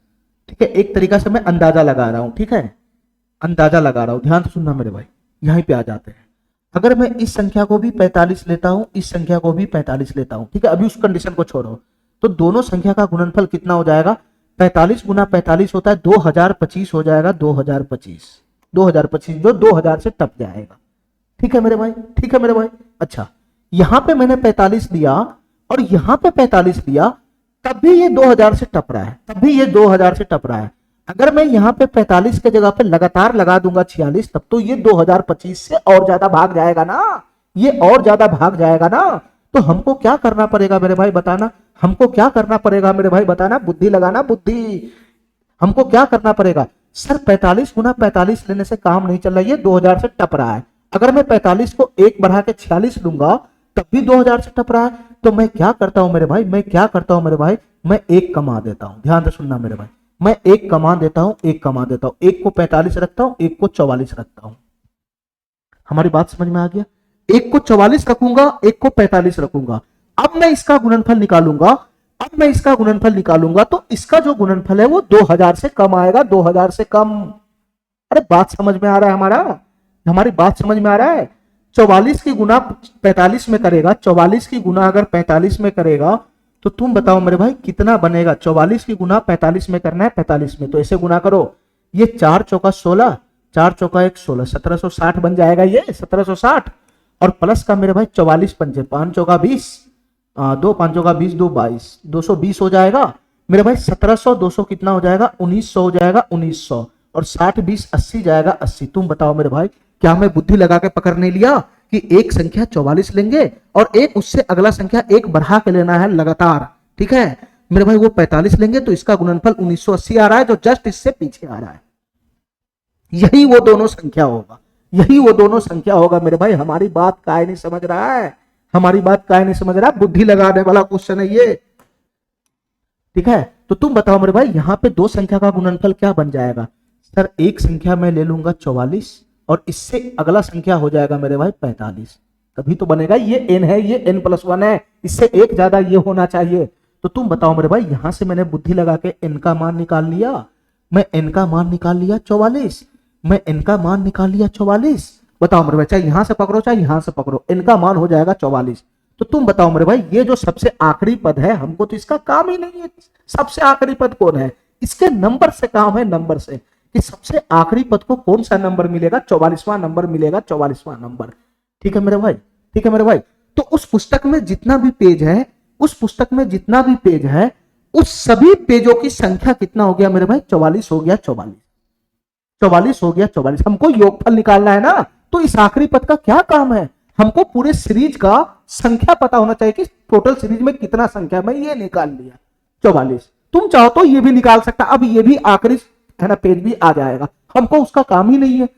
ठीक है, एक तरीका से मैं अंदाजा लगा रहा हूं, ठीक है, अंदाजा लगा रहा हूं, ध्यान से सुनना मेरे भाई, यहीं पे आ जाते हैं। अगर मैं इस संख्या को भी 45 लेता हूं, इस संख्या को भी 45 लेता हूं, ठीक है, अभी उस कंडीशन को छोड़ो, तो दोनों संख्या का गुणनफल कितना हो जाएगा, 45 गुना 45 होता है 2025 हो जाएगा, 2025 जो 2000 से टप जाएगा। ठीक है मेरे भाई, ठीक है मेरे भाई। अच्छा, यहां पे मैंने 45 दिया और यहां पे 45 दिया, तब भी ये 2000 से टप रहा है, तब भी ये 2000 से टप रहा है। अगर मैं यहाँ पे 45 के जगह पे लगातार लगा दूंगा 46, तब तो ये 2025 से और ज्यादा भाग जाएगा ना, ये और ज्यादा भाग जाएगा ना। तो हमको क्या करना पड़ेगा मेरे भाई बताना, हमको क्या करना पड़ेगा मेरे भाई बताना, बुद्धि लगाना, बुद्धि। हमको क्या करना पड़ेगा सर, 45 गुना 45 लेने से काम नहीं चल रहा है, ये 2000 से टप रहा है। अगर मैं 45 को 1 बढ़ा के 46 लूंगा तब भी 2000 से टप रहा है। तो मैं क्या करता हूं मेरे भाई, मैं क्या करता हूं मेरे भाई, मैं 1 कमा देता हूं। ध्यान से सुनना मेरे भाई, मैं 1 कमा देता हूं, 1 कमा देता हूं, 1 को 45 रखता हूं, 1 को 44 रखता हूं। हमारी बात समझ में आ गया, 1 को 44 रखूंगा, 1 को 45 रखूंगा। अब मैं इसका गुणनफल निकालूंगा, अब मैं इसका गुणनफल निकालूंगा तो इसका जो गुणनफल है वो 2000 से कम आएगा, 2000 से कम। अरे बात समझ में आ रहा है हमारा, हमारी बात समझ में आ रहा है। 44 की गुना 45 में करेगा, 44 की गुना अगर 45 में करेगा तो तुम बताओ मेरे भाई कितना बनेगा। 44 की गुना 45 में करना है, 45 में, तो ऐसे गुना करो, ये 4 चौका 16, 4 चौका 1 16, 1760 बन जाएगा ये 1760। और प्लस का मेरे भाई 44 पंजे 5 चौका 20, 2 5 चौका 20, 2 22, 220 हो जाएगा मेरे भाई। 1700 200 कितना हो जाएगा, 1900 हो जाएगा, 1900। और 60 20 80 जाएगा 80। तुम बताओ मेरे भाई, क्या मैं बुद्धि लगा के पकड़ नहीं लिया कि एक संख्या 44 लेंगे और एक उससे अगला संख्या 1 बढ़ा के लेना है लगातार। ठीक है मेरे भाई, वो 45 लेंगे तो इसका गुणनफल 1980 आ रहा है, जो जस्ट इससे पीछे आ रहा है। यही वो दोनों संख्या होगा, यही वो दोनों संख्या होगा मेरे भाई। हमारी बात काय नहीं समझ रहा है, हमारी बात काय नहीं समझ रहा, बुद्धि लगाने वाला क्वेश्चन है ये। ठीक है, तो तुम बताओ मेरे भाई, यहां पे 2 संख्या का गुणनफल क्या बन जाएगा सर। एक संख्या मैं ले लूंगा 44 और इससे अगला संख्या हो जाएगा मेरे भाई 45, तभी तो बनेगा। ये n है, ये n+1 है, इससे एक ज्यादा ये होना चाहिए। तो तुम बताओ मेरे भाई, यहां से मैंने बुद्धि लगा के n का मान निकाल लिया, मैं n का मान निकाल लिया 44, मैं n का मान निकाल लिया 44। बताओ मेरे भाई, चाहे यहां से पकड़ो चाहे यहां से पकड़ो, n का मान हो जाएगा 44। तो तुम बताओ मेरे भाई, ये जो सबसे आखिरी पद है, हमको तो इसका काम ही नहीं है। सबसे आखिरी पद कौन है, इसके नंबर से काम है, नंबर से, कि सबसे आखिरी पद को कौन सा नंबर मिलेगा, 44वां नंबर मिलेगा, 44वां नंबर। ठीक है मेरे भाई, ठीक है मेरे भाई। तो उस पुस्तक में जितना भी पेज है, उस पुस्तक में जितना भी पेज है, उस सभी पेजों की संख्या कितना हो गया मेरे भाई, 44 हो गया, 44 हो गया, 44। हमको योगफल निकालना है ना, तो इस आखिरी पद का क्या काम है, हमको पूरे सीरीज का संख्या पता होना चाहिए कि टोटल सीरीज में कितना संख्या, मैं ये निकाल लिया। 44। तुम चाहो तो ये भी निकाल सकता, अब ये भी आखिरी है ना पेज भी आ जाएगा, हमको उसका काम ही नहीं है।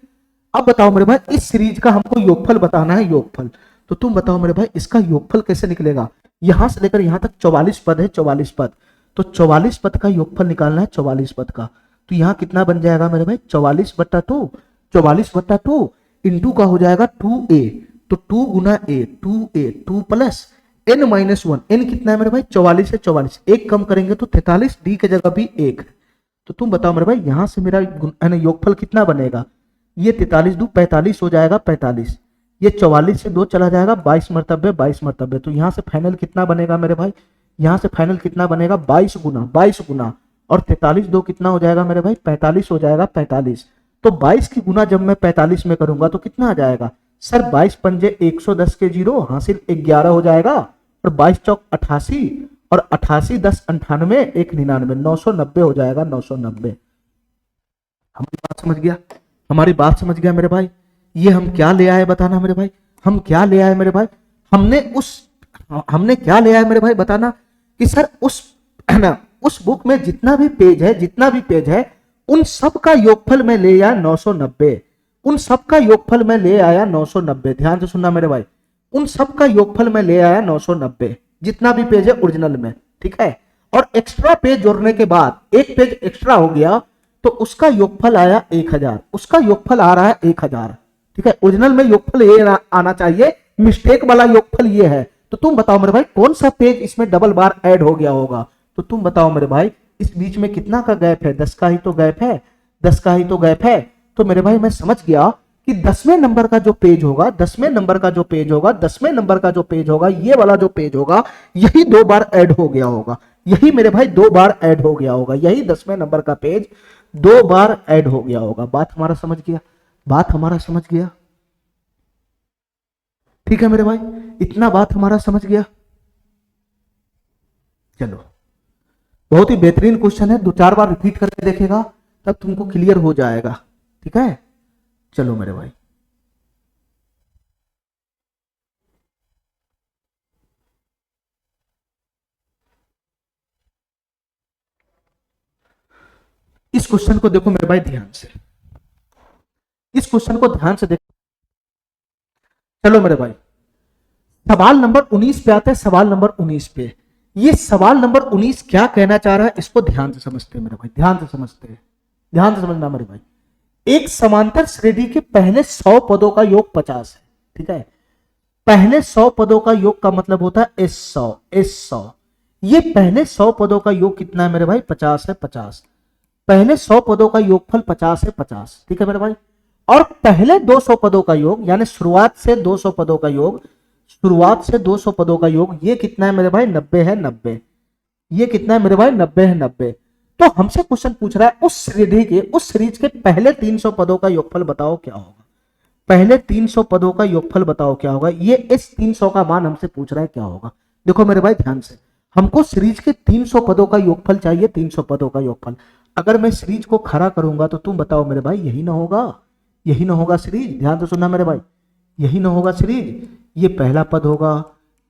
अब बताओ मेरे भाई, इस सीरीज का हमको योगफल बताना है, योगफल। तो तुम बताओ मेरे भाई इसका योगफल कैसे निकलेगा। यहां से लेकर यहां तक 44 पद है, 44 पद। तो 44 पद का योगफल निकालना है, 44 पद का। तो यहां कितना बन जाएगा मेरे भाई, 44/2, 44/2 इंटू का हो जाएगा 2a। तो 2 गुना a, 2a, 2 plus n-1, n कितना है मेरे भाई, 44 है, 44 एक कम करेंगे तो 43, d की जगह भी 1 है। तो तुम बताओ मेरे भाई यहां से मेरा योगफल कितना बनेगा। ये 43 दू 45 हो जाएगा, 45। ये 44 से 2 चला जाएगा, 22 मरतबे, 22 मरतबे। तो यहां से फाइनल कितना बनेगा मेरे भाई, यहां से फाइनल कितना बनेगा, 22 गुना, 22 गुना और 43 दो कितना हो जाएगा मेरे भाई, 45 हो जाएगा, 45। तो 22 की गुना जब मैं 45 में करूंगा तो कितना आ जाएगा सर, 22 पंजे 110 के 0 हासिल 11 हो जाएगा, और 22 चौक 88 और 88 10 98 1 99, 990 हो जाएगा, 990। हमारी बात समझ गया, हमारी बात समझ गया मेरे भाई। ये हम क्या ले आए बताना मेरे भाई, हम क्या ले आए मेरे भाई, हमने क्या ले आए मेरे भाई बताना कि सर उस है ना उस बुक में जितना भी पेज है उन सब का योगफल में ले आया 990, उन सब का योगफल में ले आया 990। ध्यान से सुनना मेरे भाई, उन सब का योगफल में ले आया 990, जितना भी पेज है ओरिजिनल में, ठीक है। और एक्स्ट्रा पेज जोड़ने के बाद एक पेज एक्स्ट्रा हो गया तो उसका योगफल आया 1000, उसका योगफल आ रहा है 1000, ठीक है। ओरिजिनल में योगफल ये आना चाहिए, मिस्टेक वाला योगफल ये है। तो तुम बताओ मेरे भाई कौन सा पेज इसमें डबल बार ऐड हो गया होगा। तो तुम बताओ मेरे भाई इस बीच में कितना का गैप है, 10 का ही तो गैप है, 10 का ही तो गैप है। तो मेरे भाई मैं समझ गया कि 10वें नंबर का जो पेज होगा, 10वें नंबर का जो पेज होगा, 10वें नंबर का जो पेज होगा, ये वाला जो पेज होगा यही 2 बार ऐड हो गया होगा, यही मेरे भाई 2 बार ऐड हो गया होगा, यही 10वें नंबर का पेज 2 बार ऐड हो गया होगा। बात हमारा समझ गया, बात हमारा समझ गया, ठीक है मेरे भाई, इतना बात हमारा समझ गया। चलो बहुत ही बेहतरीन क्वेश्चन है, 2-4 बार रिपीट करके देखेगा तब तुमको क्लियर हो जाएगा, ठीक है। चलो मेरे भाई इस क्वेश्चन को देखो मेरे भाई ध्यान से, इस क्वेश्चन को ध्यान से देखो। चलो मेरे भाई सवाल नंबर 19 पे आते हैं, सवाल नंबर 19 पे। ये सवाल नंबर 19 क्या कहना चाह रहा है इसको ध्यान से समझते हैं मेरे भाई, ध्यान से समझते हैं, ध्यान से समझना मेरे भाई। एक समांतर श्रेणी के पहले 100 पदों का योग 50 है, ठीक है। पहले 100 पदों का योग का मतलब होता है S100। ये पहले 100 पदों का योग कितना है मेरे भाई, 50 है, 50। पहले 100 पदों का योगफल 50 है, 50, ठीक है मेरे भाई। और पहले 200 पदों का योग यानी शुरुआत से 200 पदों का योग, शुरुआत से 200 पदों का योग ये कितना है मेरे भाई, 90 है, 90। ये कितना है मेरे भाई, 90 है, 90। तो हमसे क्वेश्चन पूछ रहा है उस सीरीज के पहले 300 पदों का योगफल बताओ क्या होगा, पहले 300 पदों का योगफल बताओ क्या होगा। ये इस 300 का मान हमसे पूछ रहा है क्या होगा। देखो मेरे भाई ध्यान से, हमको सीरीज के 300 पदों का योगफल चाहिए, 300 पदों का योगफल। अगर मैं सीरीज को खड़ा करूंगा तो तुम बताओ मेरे भाई यही ना होगा, यही ना होगा सीरीज। ध्यान से सुनना मेरे भाई, यही ना होगा सीरीज। ये पहला पद होगा,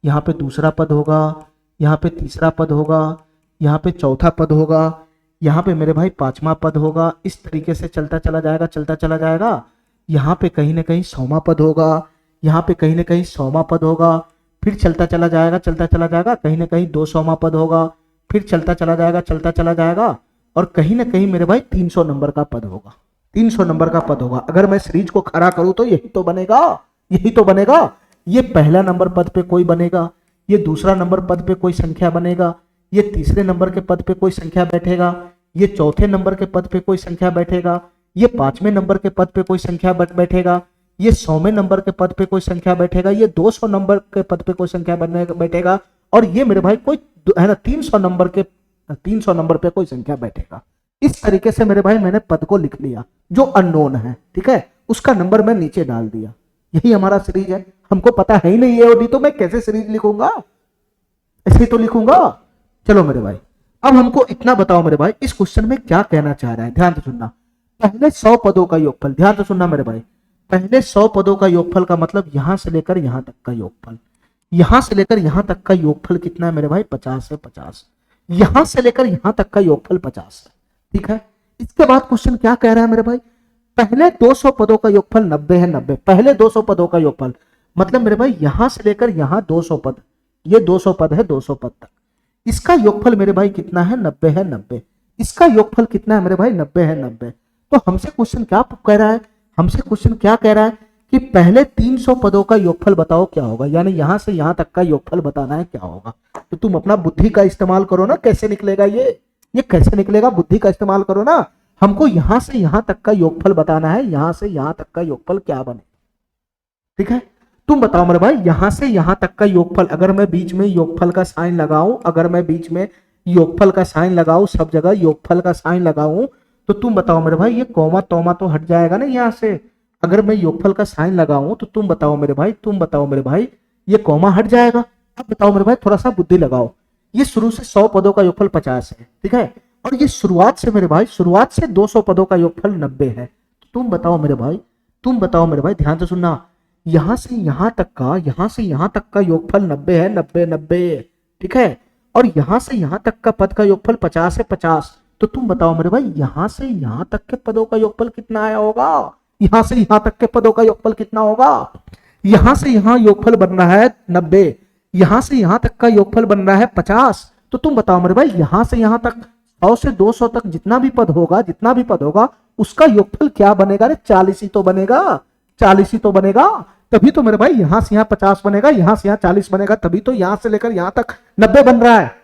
यहाँ पे दूसरा पद होगा, यहाँ पे तीसरा पद होगा, यहाँ पे चौथा पद होगा, यहाँ पे मेरे भाई 5वां पद होगा। इस तरीके से चलता चला जाएगा, चलता चला जाएगा। यहाँ पे कहीं ना कहीं 100वां पद होगा, यहाँ पे कहीं ना कहीं 100वां पद होगा, फिर चलता चला जाएगा, चलता चला जाएगा, कहीं ना कहीं 200वां पद होगा, फिर चलता चला जाएगा, चलता चला जाएगा, और कहीं ना कहीं मेरे भाई 300 नंबर का पद होगा, 300 नंबर का पद होगा। अगर मैं सीरीज को खड़ा करूं तो यही तो बनेगा, यही तो बनेगा। ये पहला नंबर पद पे कोई बनेगा, ये दूसरा नंबर पद पे कोई संख्या बनेगा, ये तीसरे नंबर के पद पे कोई संख्या बैठेगा, ये चौथे नंबर के पद पे कोई संख्या बैठेगा, ये 5वें नंबर के पद पे कोई संख्या बैठेगा, ये 100वें नंबर के पद पे कोई संख्या बैठेगा, ये 200 नंबर के पद पे कोई संख्या बैठेगा, और ये मेरे भाई कोई है ना 300 नंबर पे कोई संख्या बैठेगा। इस तरीके से मेरे भाई मैंने पद को लिख लिया जो अननोन है, ठीक है, उसका नंबर मैं नीचे डाल दिया। यही हमारा सीरीज है। हमको पता है ही नहीं ये ओडी, तो मैं कैसे सीरीज लिखूंगा, ऐसे तो लिखूंगा। चलो मेरे भाई अब हमको इतना बताओ मेरे भाई इस क्वेश्चन में क्या कहना चाह रहा है। ध्यान से सुनना, पहले 100 पदों का योगफल, ध्यान से सुनना मेरे भाई, पहले 100 पदों का योगफल का मतलब यहां से लेकर यहां तक का योगफल, यहां से लेकर यहां तक का योगफल कितना है मेरे भाई, 50 है, 50। यहां से लेकर यहां तक का योगफल 50 है। ठीक है, इसके बाद क्वेश्चन क्या कह रहा है मेरे भाई, पहले 200 पदों का योगफल 90 है, 90 पहले 200 पदों का योगफल, मतलब मेरे भाई यहां से लेकर यहां 200 पद, ये 200 पद है, 200 पद तक, इसका योगफल मेरे भाई कितना है, 90 है, 90, इसका योगफल कितना है मेरे भाई, 90 है, 90। तो हमसे क्वेश्चन क्या कह रहा है, हमसे क्वेश्चन क्या कह रहा है कि पहले 300 पदों का योगफल बताओ क्या होगा, यानी यहां से यहां तक का योगफल बताना है क्या होगा। तो तुम अपना बुद्धि का इस्तेमाल करो ना, कैसे निकलेगा ये कैसे निकलेगा, बुद्धि का इस्तेमाल करो ना। हमको यहां से यहां तक का योगफल बताना है, यहां से यहां तक का योगफल क्या बने। ठीक है, तुम बताओ मेरे भाई, यहां से यहां तक का योगफल, अगर मैं बीच में योगफल का साइन लगाऊं, अगर मैं बीच में योगफल का साइन लगाऊं, सब जगह योगफल का साइन लगाऊं, तो तुम बताओ मेरे भाई, ये कॉमा तोमा तो हट जाएगा ना यहां से। अगर मैं योगफल का साइन लगाऊं तो तुम बताओ मेरे भाई, तुम बताओ मेरे भाई, ये कॉमा हट जाएगा। अब बताओ मेरे भाई, थोड़ा सा बुद्धि लगाओ, ये शुरू से 100 पदों का योगफल 50 है, ठीक है, और ये शुरुआत से मेरे भाई, शुरुआत से 200 पदों का योगफल 90 है। तो तुम बताओ मेरे भाई, तुम बताओ मेरे भाई, ध्यान से सुनना, यहां से यहां तक का, यहां से यहां तक का योगफल 90 है, 90 90, ठीक है, और यहां से यहां तक का पद का योगफल 50 है, 50। तो तुम बताओ मेरे भाई, यहां से यहां तक के पदों का योगफल कितना आया होगा, यहां से यहां तक के पदों का योगफल कितना होगा। यहां से यहां योगफल बन रहा है 90, यहां से यहां तक का योगफल बन रहा है 50। तो तुम बताओ मेरे भाई, यहां से यहां तक 100 से 200 तक जितना भी पद होगा, जितना भी पद होगा, उसका योगफल क्या बनेगा रे, 40 ही तो बनेगा, 40 ही तो बनेगा। तभी तो मेरे भाई यहां से यहां 50 बनेगा, यहां से यहां 40 बनेगा, तभी तो यहां से लेकर यहां तक 90 बन रहा है।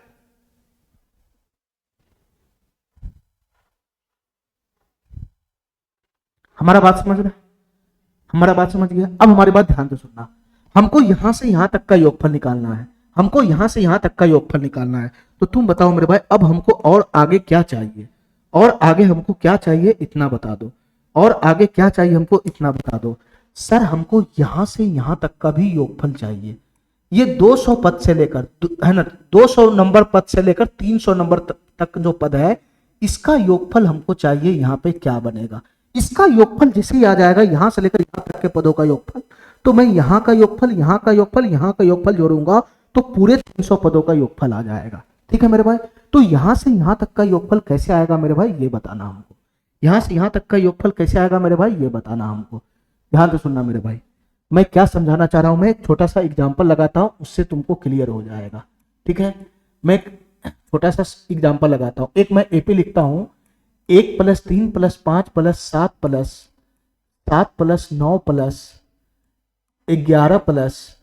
हमारा बात समझ रहे, हमारा बात समझ गया। अब हमारी बात ध्यान से सुनना, हमको यहां से यहां तक का योगफल निकालना है, हमको यहां से यहां तक का योगफल निकालना है। तो तुम बताओ मेरे भाई, अब हमको और आगे क्या चाहिए, और आगे हमको क्या चाहिए इतना बता दो, और आगे क्या चाहिए हमको इतना बता दो। सर हमको यहां से यहां तक का भी योगफल चाहिए, ये 200 पद से लेकर, है ना, 200 नंबर पद से लेकर 300 नंबर तक जो पद है, इसका योगफल हमको चाहिए, यहाँ पे क्या बनेगा, इसका योगफल जैसे ही आ जाएगा, यहां से लेकर यहां तक के पदों का योगफल, तो मैं यहां का योगफल, यहां का योगफल, यहां का योगफल जोड़ूंगा, तो पूरे 300 पदों का योगफल आ जाएगा। ठीक है मेरे भाई, तो यहां से यहां तक का योगफल कैसे आएगा मेरे भाई, ये बताना हमको, यहां से यहां तक का योगफल कैसे आएगा मेरे भाई, ये बताना हमको। ध्यान से सुनना मेरे भाई, मैं क्या समझाना चाह रहा हूं, मैं एक छोटा सा एग्जाम्पल लगाता हूं, उससे तुमको क्लियर हो जाएगा। ठीक है, मैं एक छोटा सा एग्जाम्पल लगाता हूं, एक मैं एपी लिखता हूं, 1 + 3 + 5 + 7 + 7 + 9 + 11 +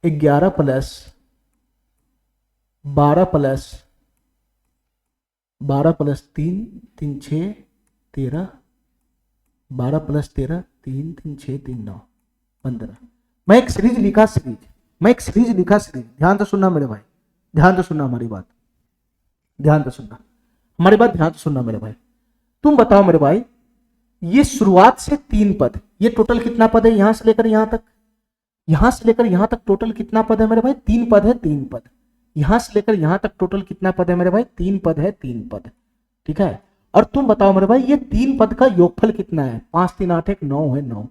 11 + 12 + 12 + 3 3 6 13, 12 + 13 3 3 6 3 9 15। मैं एक सीरीज लिखा, सीरीज, मैं एक सीरीज लिखा, सीरीज। ध्यान से सुनना मेरे भाई, ध्यान से सुनना हमारी बात, ध्यान से सुनना हमारी बात, ध्यान से सुनना मेरे भाई। तुम बताओ मेरे भाई, ये शुरुआत से 3 पद, ये टोटल कितना पद है, यहां से लेकर यहां तक, यहां से लेकर यहां तक टोटल कितना पद है मेरे भाई, 3 पद है, 3 पद। यहां से लेकर यहां तक टोटल कितना पद है मेरे भाई, 3 पद है, 3 पद। ठीक है, और तुम बताओ मेरे भाई, ये 3 पद का योगफल कितना है, 5 3 8 1 9 है, 9।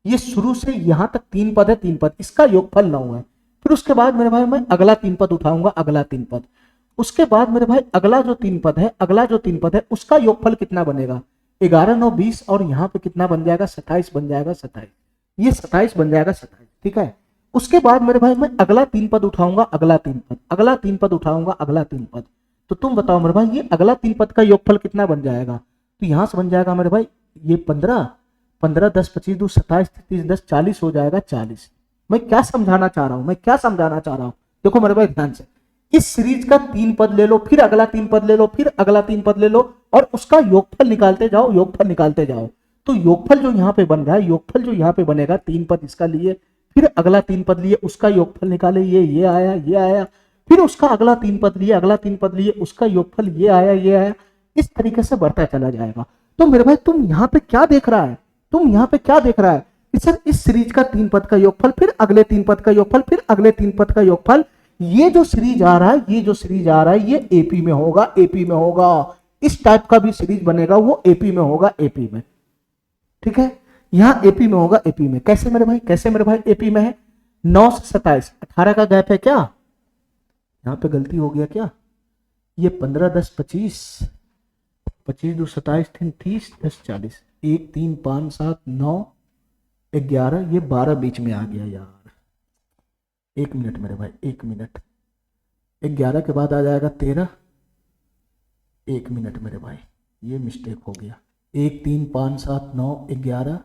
ये शुरू से यहां तक 3 पद है, 3 पद, इसका योगफल 9 है। फिर उसके बाद मेरे भाई मैं अगला 3 पद उठाऊंगा, अगला 3 पद, उसके बाद मेरे भाई अगला जो 3 पद है, अगला जो 3 पद है, उसका योगफल कितना बनेगा, 11 9 20, और यहाँ पे कितना बन जाएगा, 27 बन जाएगा, 27, ये 27 बन जाएगा, 27। ठीक है, उसके बाद मेरे भाई मैं अगला 3 पद उठाऊंगा, अगला 3 पद, अगला 3 पद उठाऊंगा, अगला 3 पद। तो तुम बताओ मेरे भाई, ये अगला 3 पद का योगफल कितना बन जाएगा, तो यहां से बन जाएगा मेरे भाई, ये 15 15 10 25 2 27 30 10 40 हो जाएगा, 40। मैं क्या समझाना चाह रहा हूं, मैं क्या समझाना चाह रहा हूं, देखो मेरे भाई ध्यान से, इस सीरीज का 3 पद ले लो, फिर अगला 3 पद ले लो, फिर अगला 3 पद ले लो, और उसका योगफल निकालते जाओ, योगफल निकालते जाओ। तो योगफल जो यहाँ पे बन रहा है, योगफल जो यहाँ पे बनेगा, 3 पद इसका लिए, फिर अगला 3 पद लिए, उसका योगफल निकाले, ये आया, ये आया, फिर उसका अगला 3 पद लिए, अगला 3 पद लिए, उसका योगफल ये आया, ये आया, इस तरीके से बढ़ता चला जाएगा। तो मेरे भाई तुम यहाँ पे क्या देख रहा है, तुम यहाँ पे क्या देख रहा है कि सर इस सीरीज का 3 पद का योगफल, फिर अगले 3 पद का योगफल, फिर अगले 3 पद का योगफल, ये जो सीरीज आ रहा है, ये जो सीरीज आ रहा है, ये एपी में होगा, एपी में होगा, इस टाइप का भी सीरीज बनेगा, वो एपी में होगा, एपी में। ठीक है, यहां एपी में होगा, एपी में। कैसे मेरे भाई, कैसे मेरे भाई एपी में है, 9 से 27, 18 का गैप है क्या, यहाँ पे गलती हो गया क्या, ये 15 10 25, 25 2 27 3 30 10 40, 1 3 5 7 9 11, ये 12 बीच में आ गया यार। 1 मिनट मेरे भाई, 1 मिनट। 11 के बाद आ जाएगा 13। 1 मिनट मेरे भाई, ये मिस्टेक हो गया। 1 3 5 7 9 11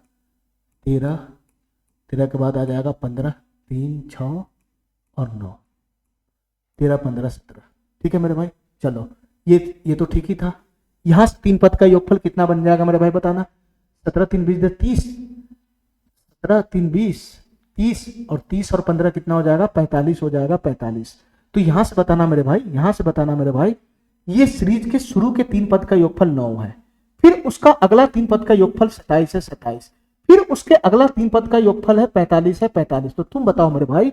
13, 13 के बाद आ जाएगा 15, 3 6 और 9, 13 15 17। ठीक है मेरे भाई, चलो ये तो ठीक ही था। यहाँ से 3 पद का योगफल कितना बन जाएगा मेरे भाई बताना। 17 3 20 30, 17 3 20 30, और 30 और 15 कितना हो जाएगा, 45 हो जाएगा, 45। तो यहां से बताना मेरे भाई, यहां से बताना मेरे भाई, ये सीरीज के शुरू के 3 पद का योगफल 9 है, फिर उसका अगला 3 पद का योगफल 27 है 27, फिर उसके अगला 3 पद का योगफल है 45 है 45। तो तुम बताओ मेरे भाई,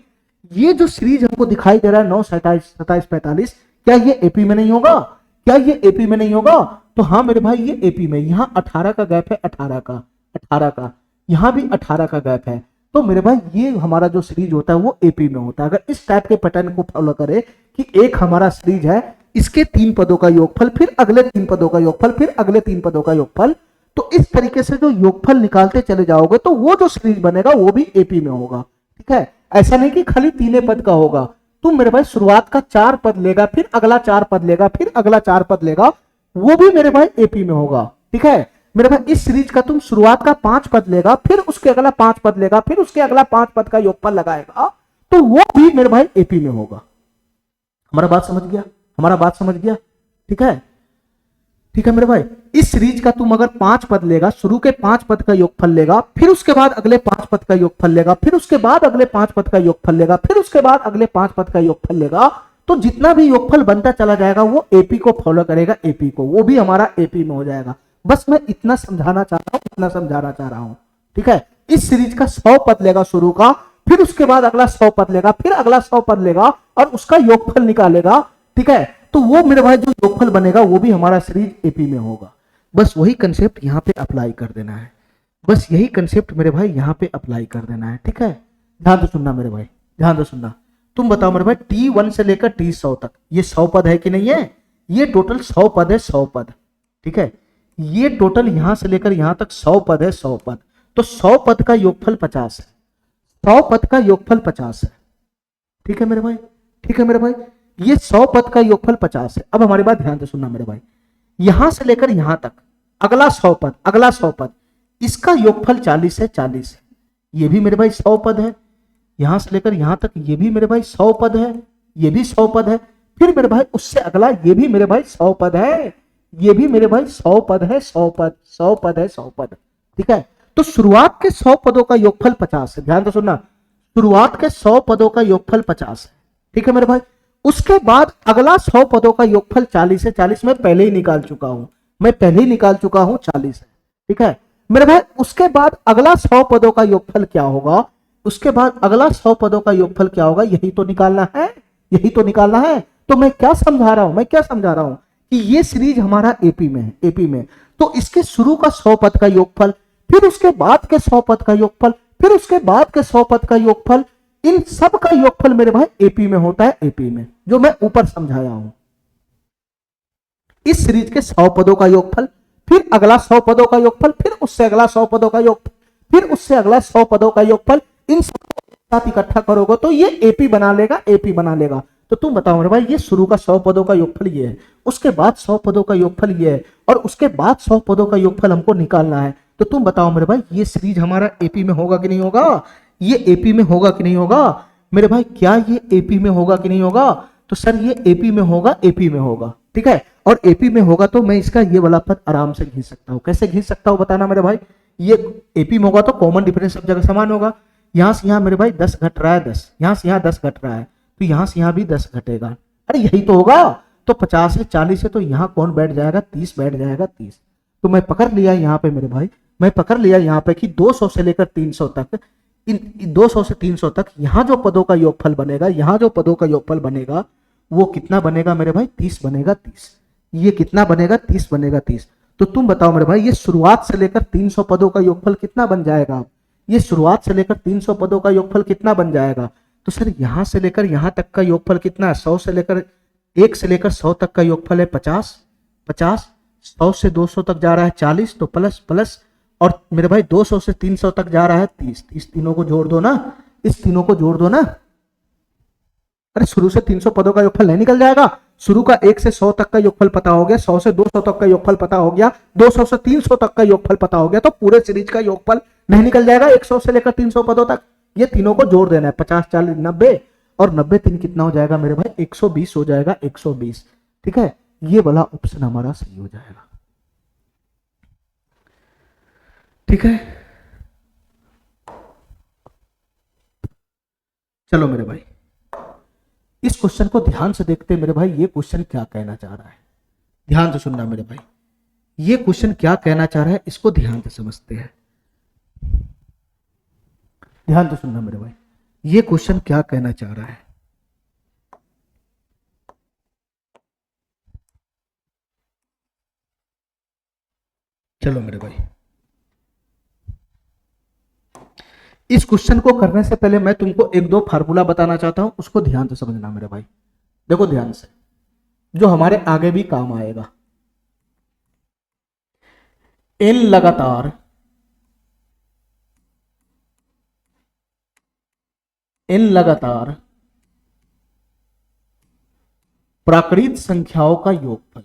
ये जो सीरीज हमको दिखाई दे रहा है 9 27 27 45, क्या ये एपी में नहीं होगा, क्या ये एपी में नहीं होगा? तो हाँ मेरे भाई, ये एपी में। यहाँ 18 का गैप है, 18 का, यहाँ भी 18 का गैप है। तो मेरे भाई ये हमारा जो सीरीज होता है वो एपी में होता है। अगर इस टाइप के पैटर्न को फॉलो करे कि एक हमारा सीरीज है, इसके 3 पदों का योगफल, फिर अगले 3 पदों का योगफल, फिर अगले 3 पदों का योगफल, तो इस तरीके से जो योगफल निकालते चले जाओगे तो वो जो सीरीज बनेगा वो भी एपी में होगा। ठीक है, ऐसा नहीं कि खाली 3 पद का होगा। तुम मेरे भाई शुरुआत का 4 पद लेगा, फिर अगला 4 पद लेगा, फिर अगला 4 पद लेगा, वो भी मेरे भाई एपी में होगा। ठीक है मेरे भाई, इस सीरीज का तुम शुरुआत का 5 पद लेगा, फिर उसके अगला 5 पद लेगा, फिर उसके अगला 5 पद का योगफल लगाएगा, तो वो भी मेरे भाई एपी में होगा। हमारा बात समझ गया, हमारा बात समझ गया? ठीक है, ठीक है मेरे भाई, इस सीरीज का तुम अगर 5 पद लेगा, शुरू के 5 पद का योगफल लेगा, फिर उसके बाद अगले 5 पद का योगफल लेगा, फिर उसके बाद अगले 5 पद का योगफल लेगा, फिर उसके बाद अगले 5 पद का योगफल लेगा, तो जितना भी योगफल बनता चला जाएगा वो एपी को फॉलो करेगा, एपी को, वो भी हमारा एपी में हो जाएगा। बस मैं इतना समझाना चाह रहा हूं, इतना समझाना चाह रहा हूं। ठीक है, इस सीरीज का 100 पद लेगा शुरू का, फिर उसके बाद अगला 100 पद लेगा, फिर अगला 100 पद लेगा और उसका योगफल निकालेगा। ठीक है, तो वो मेरे भाई जो योगफल बनेगा वो भी हमारा सीरीज एपी में होगा। बस वही कंसेप्ट यहाँ पे अप्लाई कर देना है, बस यही कंसेप्ट मेरे भाई यहाँ पे अप्लाई कर देना है। ठीक है, ध्यान से सुनना मेरे भाई, ध्यान से सुनना। तुम बताओ मेरे भाई, T1 से लेकर T100 तक ये 100 पद है कि नहीं है? ये टोटल 100 पद है, 100 पद। ठीक है, ये टोटल यहां से लेकर यहां तक 100 पद है, 100 पद। तो 100 पद का योगफल 50 है, 100 पद का योगफल 50 है। ठीक है मेरे भाई, ठीक है मेरे भाई, ये 100 पद का योगफल 50 है। अब हमारी बात ध्यान से सुनना मेरे भाई, यहां से लेकर यहां तक अगला 100 पद, अगला 100 पद, इसका योगफल 40 है, 40 है। ये भी मेरे भाई 100 पद है। यहां से लेकर यहां तक ये भी मेरे भाई 100 पद है, ये भी 100 पद है। फिर मेरे भाई उससे अगला ये भी मेरे भाई 100 पद है, ये भी मेरे भाई 100 पद है, 100 पद, 100 पद है, 100 पद। ठीक है, तो शुरुआत के 100 पदों का योगफल 50 है। ध्यान से सुनना, शुरुआत के 100 पदों का योगफल 50 है। ठीक है मेरे भाई, उसके बाद अगला 100 पदों का योगफल 40 है। 40 मैं पहले ही निकाल चुका हूं, मैं पहले ही निकाल चुका हूं, 40 है। ठीक है मेरे भाई, उसके बाद अगला 100 पदों का योगफल क्या होगा? उसके बाद अगला 100 पदों का योगफल क्या होगा? यही तो निकालना है, यही तो निकालना है। तो मैं क्या समझा रहा हूं, मैं क्या समझा रहा हूं कि ये सीरीज हमारा एपी में है, एपी में। तो इसके शुरू का 100 पद का योगफल, फिर उसके बाद के 100 पद का योगफल, फिर उसके बाद के 100 पद का योगफल, इन सब का योगफल मेरे भाई एपी में होता है, एपी में, जो मैं ऊपर समझाया हूं। इस सीरीज के 100 पदों का योगफल, फिर अगला 100 पदों का योगफल, फिर उससे अगला 100 पदों का योगफल, फिर उससे अगला 100 पदों का योगफल, इन सबको साथ इकट्ठा करोगे तो ये एपी बना लेगा, एपी बना लेगा। तो तुम बताओ मेरे भाई, ये शुरू का 100 पदों का योगफल ये है, उसके बाद 100 पदों का योगफल ये है, और उसके बाद 100 पदों का योगफल हमको निकालना है। तो तुम बताओ मेरे भाई, ये सीरीज हमारा एपी में होगा कि नहीं होगा? ये एपी में होगा कि नहीं होगा मेरे भाई? क्या ये एपी में होगा कि नहीं होगा? तो सर ये एपी में होगा, एपी में होगा। ठीक है, और एपी में होगा तो मैं इसका ये वाला पद आराम से घिस सकता हूं। कैसे घिस सकता हूं बताना मेरे भाई? ये एपी में होगा तो कॉमन डिफरेंस सब जगह समान होगा। यहां से यहां मेरे भाई 10 घट रहा है, 10 यहां से यहां 10 घट रहा है, तो यहां से यहां भी 10 घटेगा। अरे यही तो होगा। तो 50 से 40 है, तो यहां कौन बैठ जाएगा? 30 बैठ जाएगा, 30। तो मैं पकड़ लिया यहाँ पे मेरे भाई, मैं पकड़ लिया यहाँ पे कि 200 से लेकर 300 तक, इन 200 से 300 तक यहाँ जो पदों का योगफल बनेगा, यहाँ जो पदों का योगफल बनेगा वो कितना बनेगा मेरे भाई? 30 बनेगा, 30। ये कितना बनेगा? 30 बनेगा, 30। तो तुम बताओ मेरे भाई, ये शुरुआत से लेकर 300 पदों का योगफल कितना बन जाएगा? ये शुरुआत से लेकर 300 पदों का योगफल कितना बन जाएगा? तो सर यहां से लेकर यहां तक का योगफल कितना है? 100 से लेकर 1 से लेकर 100 तक का योगफल है 50, 50, 100 से 200 तक जा रहा है 40, तो प्लस प्लस, और मेरे भाई 200 से 300 तक जा रहा है 30, इस तीनों को जोड़ दो ना, इस तीनों को जोड़ दो ना। अरे शुरू से 300 पदों का योगफल नहीं निकल जाएगा? शुरू का 1 से 100 तक का योगफल पता हो गया, 100 से 200 तक का योगफल पता हो गया, 200 से 300 तक का योगफल पता हो गया, तो पूरे सीरीज का योगफल नहीं निकल जाएगा 100 से लेकर 300 पदों तक? ये तीनों को जोड़ देना है, 50, 40, 90, और 90 3 कितना हो जाएगा मेरे भाई? 120 हो जाएगा, 120। ठीक है, ये वाला ऑप्शन हमारा सही हो जाएगा। ठीक है, चलो मेरे भाई इस क्वेश्चन को ध्यान से देखते हैं मेरे भाई, ये क्वेश्चन क्या कहना चाह रहा है। ध्यान से सुनना मेरे भाई, ये क्वेश्चन क्या कहना चाह रहा है, इसको ध्यान से समझते हैं। ध्यान से सुनना मेरे भाई, ये क्वेश्चन क्या कहना चाह रहा है। चलो मेरे भाई, इस क्वेश्चन को करने से पहले मैं तुमको एक दो फार्मूला बताना चाहता हूं, उसको ध्यान से समझना मेरे भाई। देखो ध्यान से, जो हमारे आगे भी काम आएगा। एन लगातार प्राकृत संख्याओं का योगफल,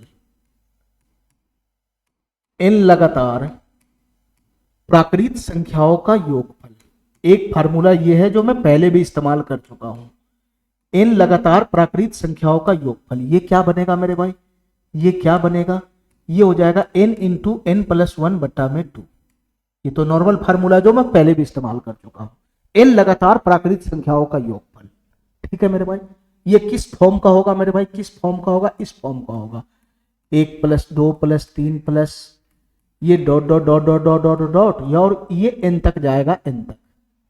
एन लगातार प्राकृत संख्याओं का योगफल। एक फार्मूला यह है जो मैं पहले भी इस्तेमाल कर चुका हूं। एन लगातार प्राकृत संख्याओं का योगफल, ये क्या बनेगा मेरे भाई? ये क्या बनेगा? ये हो जाएगा n इंटू एन प्लस 1 बट्टा में 2। ये तो नॉर्मल फार्मूला जो मैं पहले भी इस्तेमाल कर चुका हूं। एन लगातार प्राकृत संख्याओं का योगफल। ठीक है मेरे भाई, ये किस फॉर्म का होगा मेरे भाई? किस फॉर्म का होगा? इस फॉर्म का होगा, 1 प्लस 2 प्लस 3 प्लस ये dot dot dot dot dot dot dot, और ये n तक जाएगा, n तक।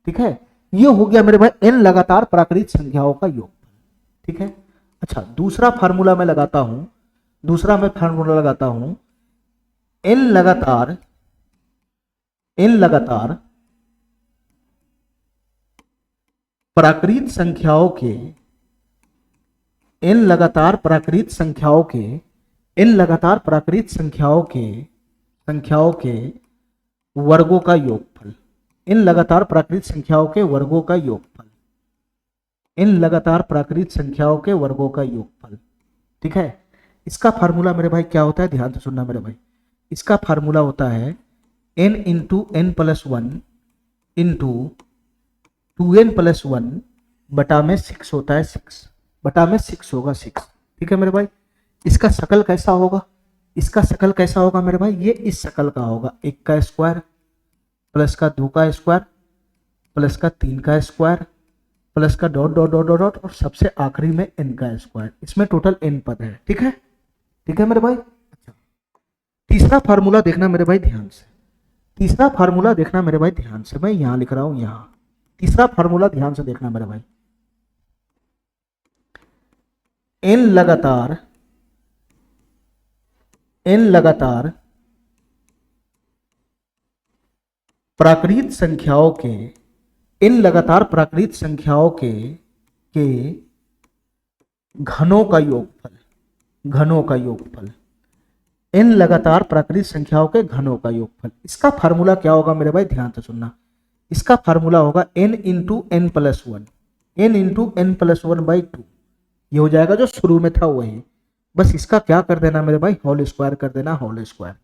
ठीक है, ये हो गया मेरे भाई n लगातार प्राकृत संख्याओं का योगफल। ठीक है, अच्छा दूसरा फार्मूला मैं लगाता हूं, n लगातार प्राकृत संख्याओं के, n लगातार प्राकृत संख्याओं के वर्गों का योगफल, इन लगातार प्राकृत संख्याओं के वर्गों का योगफल, इन लगातार प्राकृत संख्याओं के वर्गों का योगफल। ठीक है, इसका फार्मूला मेरे भाई क्या होता है? ध्यान से सुनना मेरे भाई, इसका फार्मूला होता है n into n plus 1 into 2n plus 1 बटा में 6 होता है, 6 बटा में 6 होगा 6। ठीक है मेरे भाई, इसका शकल कैसा होगा? इसका शकल कैसा होगा मेरे भाई? ये इस शकल का होगा, 1 का स्क्वायर प्लस का 2 का स्क्वायर प्लस का 3 का स्क्वायर प्लस का डॉट डॉट डॉट डॉट और सबसे आखिरी में n का स्क्वायर। इसमें टोटल n पद है। ठीक है, ठीक है मेरे भाई। अच्छा, तीसरा फार्मूला देखना मेरे भाई ध्यान से, तीसरा फार्मूला देखना मेरे भाई ध्यान से, मैं यहां लिख रहा हूं, यहां तीसरा फार्मूला ध्यान से देखना मेरे भाई। n लगातार प्राकृत संख्याओं के, इन लगातार प्राकृत संख्याओं के घनों का योगफल, घनों का योगफल, इन लगातार प्राकृत संख्याओं के घनों का योगफल। इसका फार्मूला क्या होगा मेरे भाई? ध्यान से सुनना, इसका फार्मूला होगा n into n plus 1, n into n plus 1 by 2। ये हो जाएगा जो शुरू में था वही, बस इसका क्या कर देना मेरे भाई? होल स्क्वायर कर देना, होल स्क्वायर।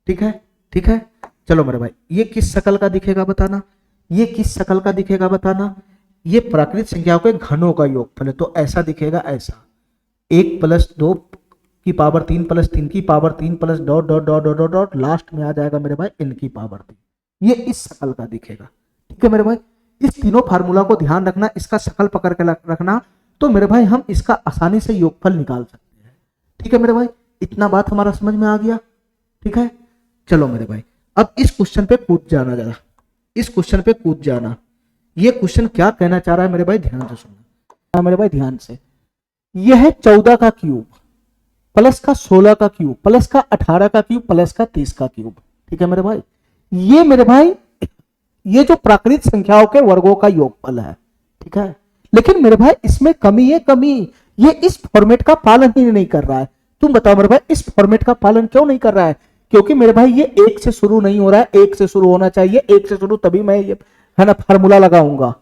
ठीक है, ठीक है। चलो मेरे भाई, ये किस शकल का दिखेगा बताना, ये किस शकल का दिखेगा बताना? ये प्राकृत संख्याओं के घनों का योगफल है, तो ऐसा दिखेगा, ऐसा 1 प्लस 2 की पावर 3 प्लस 3 की power 3 plus dot dot dot dot dot, last में आ जाएगा मेरे भाई n की पावर 3। ये इस शकल का दिखेगा। ठीक है मेरे भाई, इस तीनों फार्मूला को ध्यान रखना, इसका शकल पकड़ के रखना, तो मेरे भाई हम इसका आसानी से योगफल निकाल सकते हैं। ठीक है मेरे भाई, इतना बात हमारा समझ में आ गया। ठीक है, चलो मेरे भाई अब इस क्वेश्चन पे कूद जाना, जरा इस क्वेश्चन पे कूद जाना। ये क्वेश्चन क्या कहना चाह रहा है मेरे भाई? ध्यान से सुनना मेरे भाई, ध्यान से। यह है 14 का क्यूब प्लस का 16 का क्यूब प्लस का 18 का क्यूब प्लस का 30 का क्यूब। ठीक है मेरे भाई, ये मेरे भाई ये जो प्राकृत संख्याओं के वर्गों का योगफल है। ठीक है, लेकिन मेरे भाई इसमें कमी है, कमी। ये इस फॉर्मेट का पालन ही नहीं कर रहा है। तुम बताओ मेरे भाई, इस फॉर्मेट का पालन क्यों नहीं कर रहा है? क्योंकि मेरे भाई ये एक से शुरू नहीं हो रहा है, एक से शुरू होना चाहिए, एक से शुरू, तभी मैं ये है ना फार्मूला लगाऊंगा।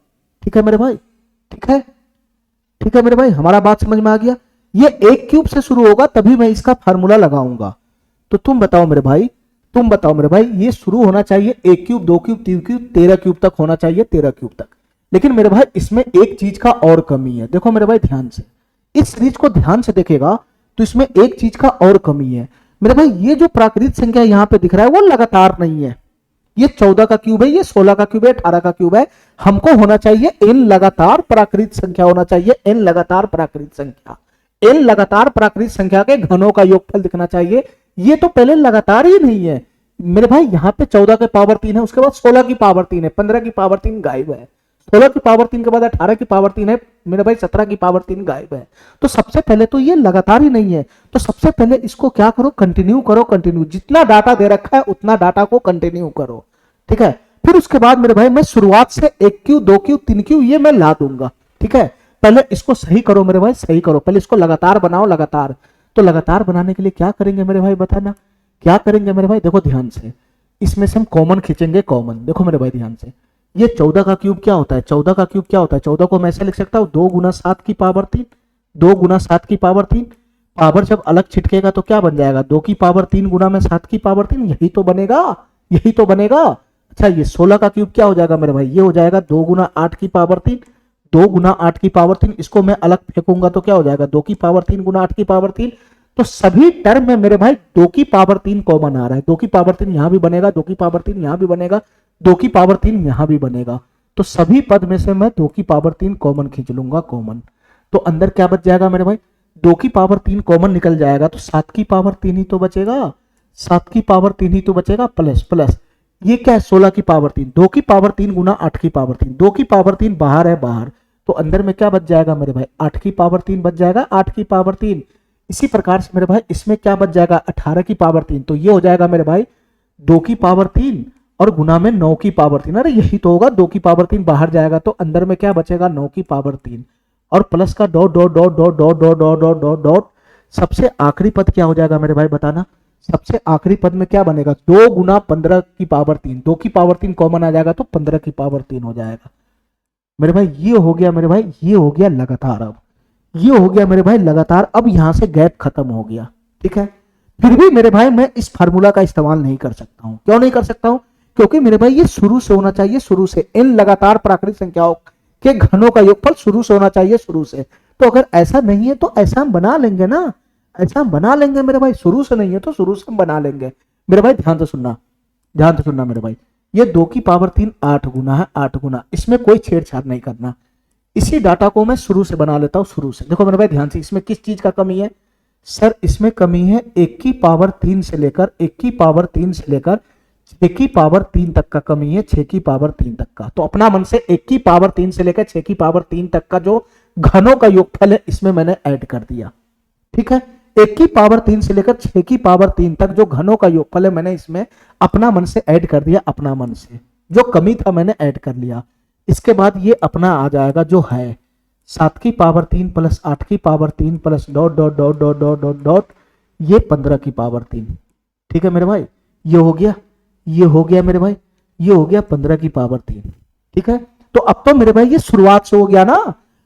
ठीक है मेरे भाई, ठीक है, ठीक है मेरे भाई, हमारा बात समझ में आ गया। ये एक क्यूब से शुरू होगा तभी मैं इसका फार्मूला लगाऊंगा। तो तुम बताओ मेरे भाई, तुम बताओ मेरे भाई, ये शुरू होना चाहिए एक क्यूब, दो क्यूब, तीन क्यूब, 13 क्यूब तक होना चाहिए, 13 क्यूब तक। लेकिन मेरे भाई इसमें एक चीज का और कमी है। देखो मेरे भाई ध्यान से, इस सीरीज को ध्यान से देखेगा तो इसमें एक चीज का और कमी है मेरे भाई। ये जो प्राकृत संख्या यहां पे दिख रहा है वो लगातार नहीं है। ये 14 का क्यूब है, ये 16 का क्यूब है, 18 का क्यूब है। हमको होना चाहिए एन लगातार प्राकृत संख्या होना चाहिए, एन लगातार प्राकृत संख्या, एन लगातार प्राकृत संख्या के घनों का योगफल दिखना चाहिए। ये तो पहले लगातार ही नहीं है मेरे भाई। यहाँ पे 14 के पावर 3 है, उसके बाद 16 की पावर 3 है, 15 की पावर 3 गायब है, 16 की पावर 3 के बाद 18 की पावर 3 है मेरे भाई, 17 की पावर 3 गायब है। तो सबसे पहले तो ये लगातार ही नहीं है। तो सबसे पहले इसको क्या करो, कंटिन्यू करो, कंटिन्यू, जितना डाटा दे रखा है उतना डाटा को कंटिन्यू करो। ठीक है, फिर उसके बाद मेरे भाई मैं शुरुआत से 1 क्यू, 2 क्यू, 3 क्यू ये मैं ला दूंगा। ठीक है, पहले इसको सही करो मेरे भाई, सही करो, पहले इसको लगातार बनाओ, लगातार। तो लगातार बनाने के लिए क्या करेंगे मेरे भाई, बताना क्या करेंगे मेरे भाई। देखो ध्यान से, इसमें से हम कॉमन खींचेंगे, कॉमन। देखो मेरे भाई ध्यान से, ये 14 का क्यूब क्या होता है, 14 का क्यूब क्या होता है, 14 को मैं ऐसे लिख सकता हूं 2 गुना 7 की पावर 3, 2 गुना 7 की पावर 3। पावर जब अलग छिटकेगा तो क्या बन जाएगा, 2 की पावर 3 गुना में 7 की पावर 3, यही तो बनेगा, यही तो बनेगा। अच्छा, ये 16 का क्यूब क्या हो जाएगा मेरे भाई, ये हो जाएगा 2 गुना 8 की पावर 3, 2 गुना 8 की पावर 3। इसको मैं अलग फेंकूंगा तो क्या हो जाएगा, 2 की पावर 3 गुना 8 की पावर 3। तो सभी टर्म में मेरे भाई 2 की पावर 3 कॉमन आ रहा है, 2 की पावर 3 यहां भी बनेगा, 2 की पावर 3 यहां भी बनेगा, 2 की पावर 3 यहां भी बनेगा। तो सभी पद में से मैं 2 की पावर 3 कॉमन खींच लूंगा, कॉमन। तो अंदर क्या बच जाएगा मेरे भाई, 2 की पावर 3 कॉमन निकल जाएगा तो 7 की पावर 3 ही तो बचेगा, 7 की पावर 3 ही तो बचेगा, प्लस प्लस ये क्या है 16 की पावर 3, 2 की पावर 3 गुना 8 की पावर 3, 2 की पावर 3 बाहर है, बाहर। तो अंदर में क्या बच जाएगा मेरे भाई, 8 की पावर 3 बच जाएगा, 8 की पावर 3। इसी प्रकार से मेरे भाई इसमें क्या बच जाएगा, 18 की पावर 3। तो ये हो जाएगा मेरे भाई 2 की पावर 3 और गुना में 9 की पावर 3। अरे यही तो होगा, 2 की पावर 3 बाहर जाएगा तो अंदर में क्या बचेगा, 9 की पावर 3 और प्लस का dot dot dot dot dot dot dot dot dot dot. सबसे आखिरी पद क्या हो जाएगा मेरे भाई, बताना। सबसे आखिरी पद में क्या बनेगा, 2 गुना 15 की पावर 3, 2 की पावर 3 कॉमन आ जाएगा तो 15 की पावर 3 हो जाएगा मेरे भाई। ये हो गया मेरे भाई, ये हो गया लगातार। अब ये हो गया मेरे भाई लगातार, अब यहां से गैप खत्म हो गया। ठीक है, फिर भी मेरे भाई मैं इस फार्मूला का इस्तेमाल नहीं कर सकता हूं। क्यों नहीं कर सकता हूं, क्योंकि मेरे भाई ये शुरू से होना चाहिए, शुरू से। इन लगातार प्राकृतिक संख्याओं के घनों का योगफल शुरू से होना चाहिए, शुरू से। तो अगर ऐसा नहीं है तो ऐसा हम बना लेंगे ना, ऐसा हम बना लेंगे मेरे भाई। शुरू से नहीं है तो शुरू से हम बना लेंगे मेरे भाई। ध्यान से सुनना, ध्यान से सुनना मेरे भाई। ये 2 की पावर 3 8 गुना है, 8 गुना, इसमें कोई छेड़छाड़ नहीं करना। इसी डाटा को मैं शुरू से बना लेता हूं, शुरू से। देखो मेरे भाई ध्यान से, इसमें किस चीज का कमी है सर, इसमें कमी है 1 की पावर 3 से लेकर 1 की पावर 3 से लेकर 6 की पावर 3 तक का कमी है, 6 की पावर 3 तक का। तो अपना मन से 1 की पावर 3 से लेकर 6 की पावर 3 तक का जो घनों का योगफल है इसमें मैंने ऐड कर दिया। ठीक है, 1 की पावर 3 से लेकर 6 की पावर 3 तक जो घनों का योगफल है मैंने इसमें अपना मन से ऐड कर दिया, अपना मन से। जो कमी था मैंने ऐड कर लिया। इसके बाद ये अपना आ जाएगा जो है 7 की पावर 3 प्लस 8 की power 3 plus dot dot dot dot dot dot dot ये 15 की पावर 3। ठीक है मेरे भाई, ये हो गया, ये हो गया मेरे भाई, ये हो गया 15 की पावर 3। ठीक है, तो अब तो मेरे भाई ये शुरुआत से हो गया ना,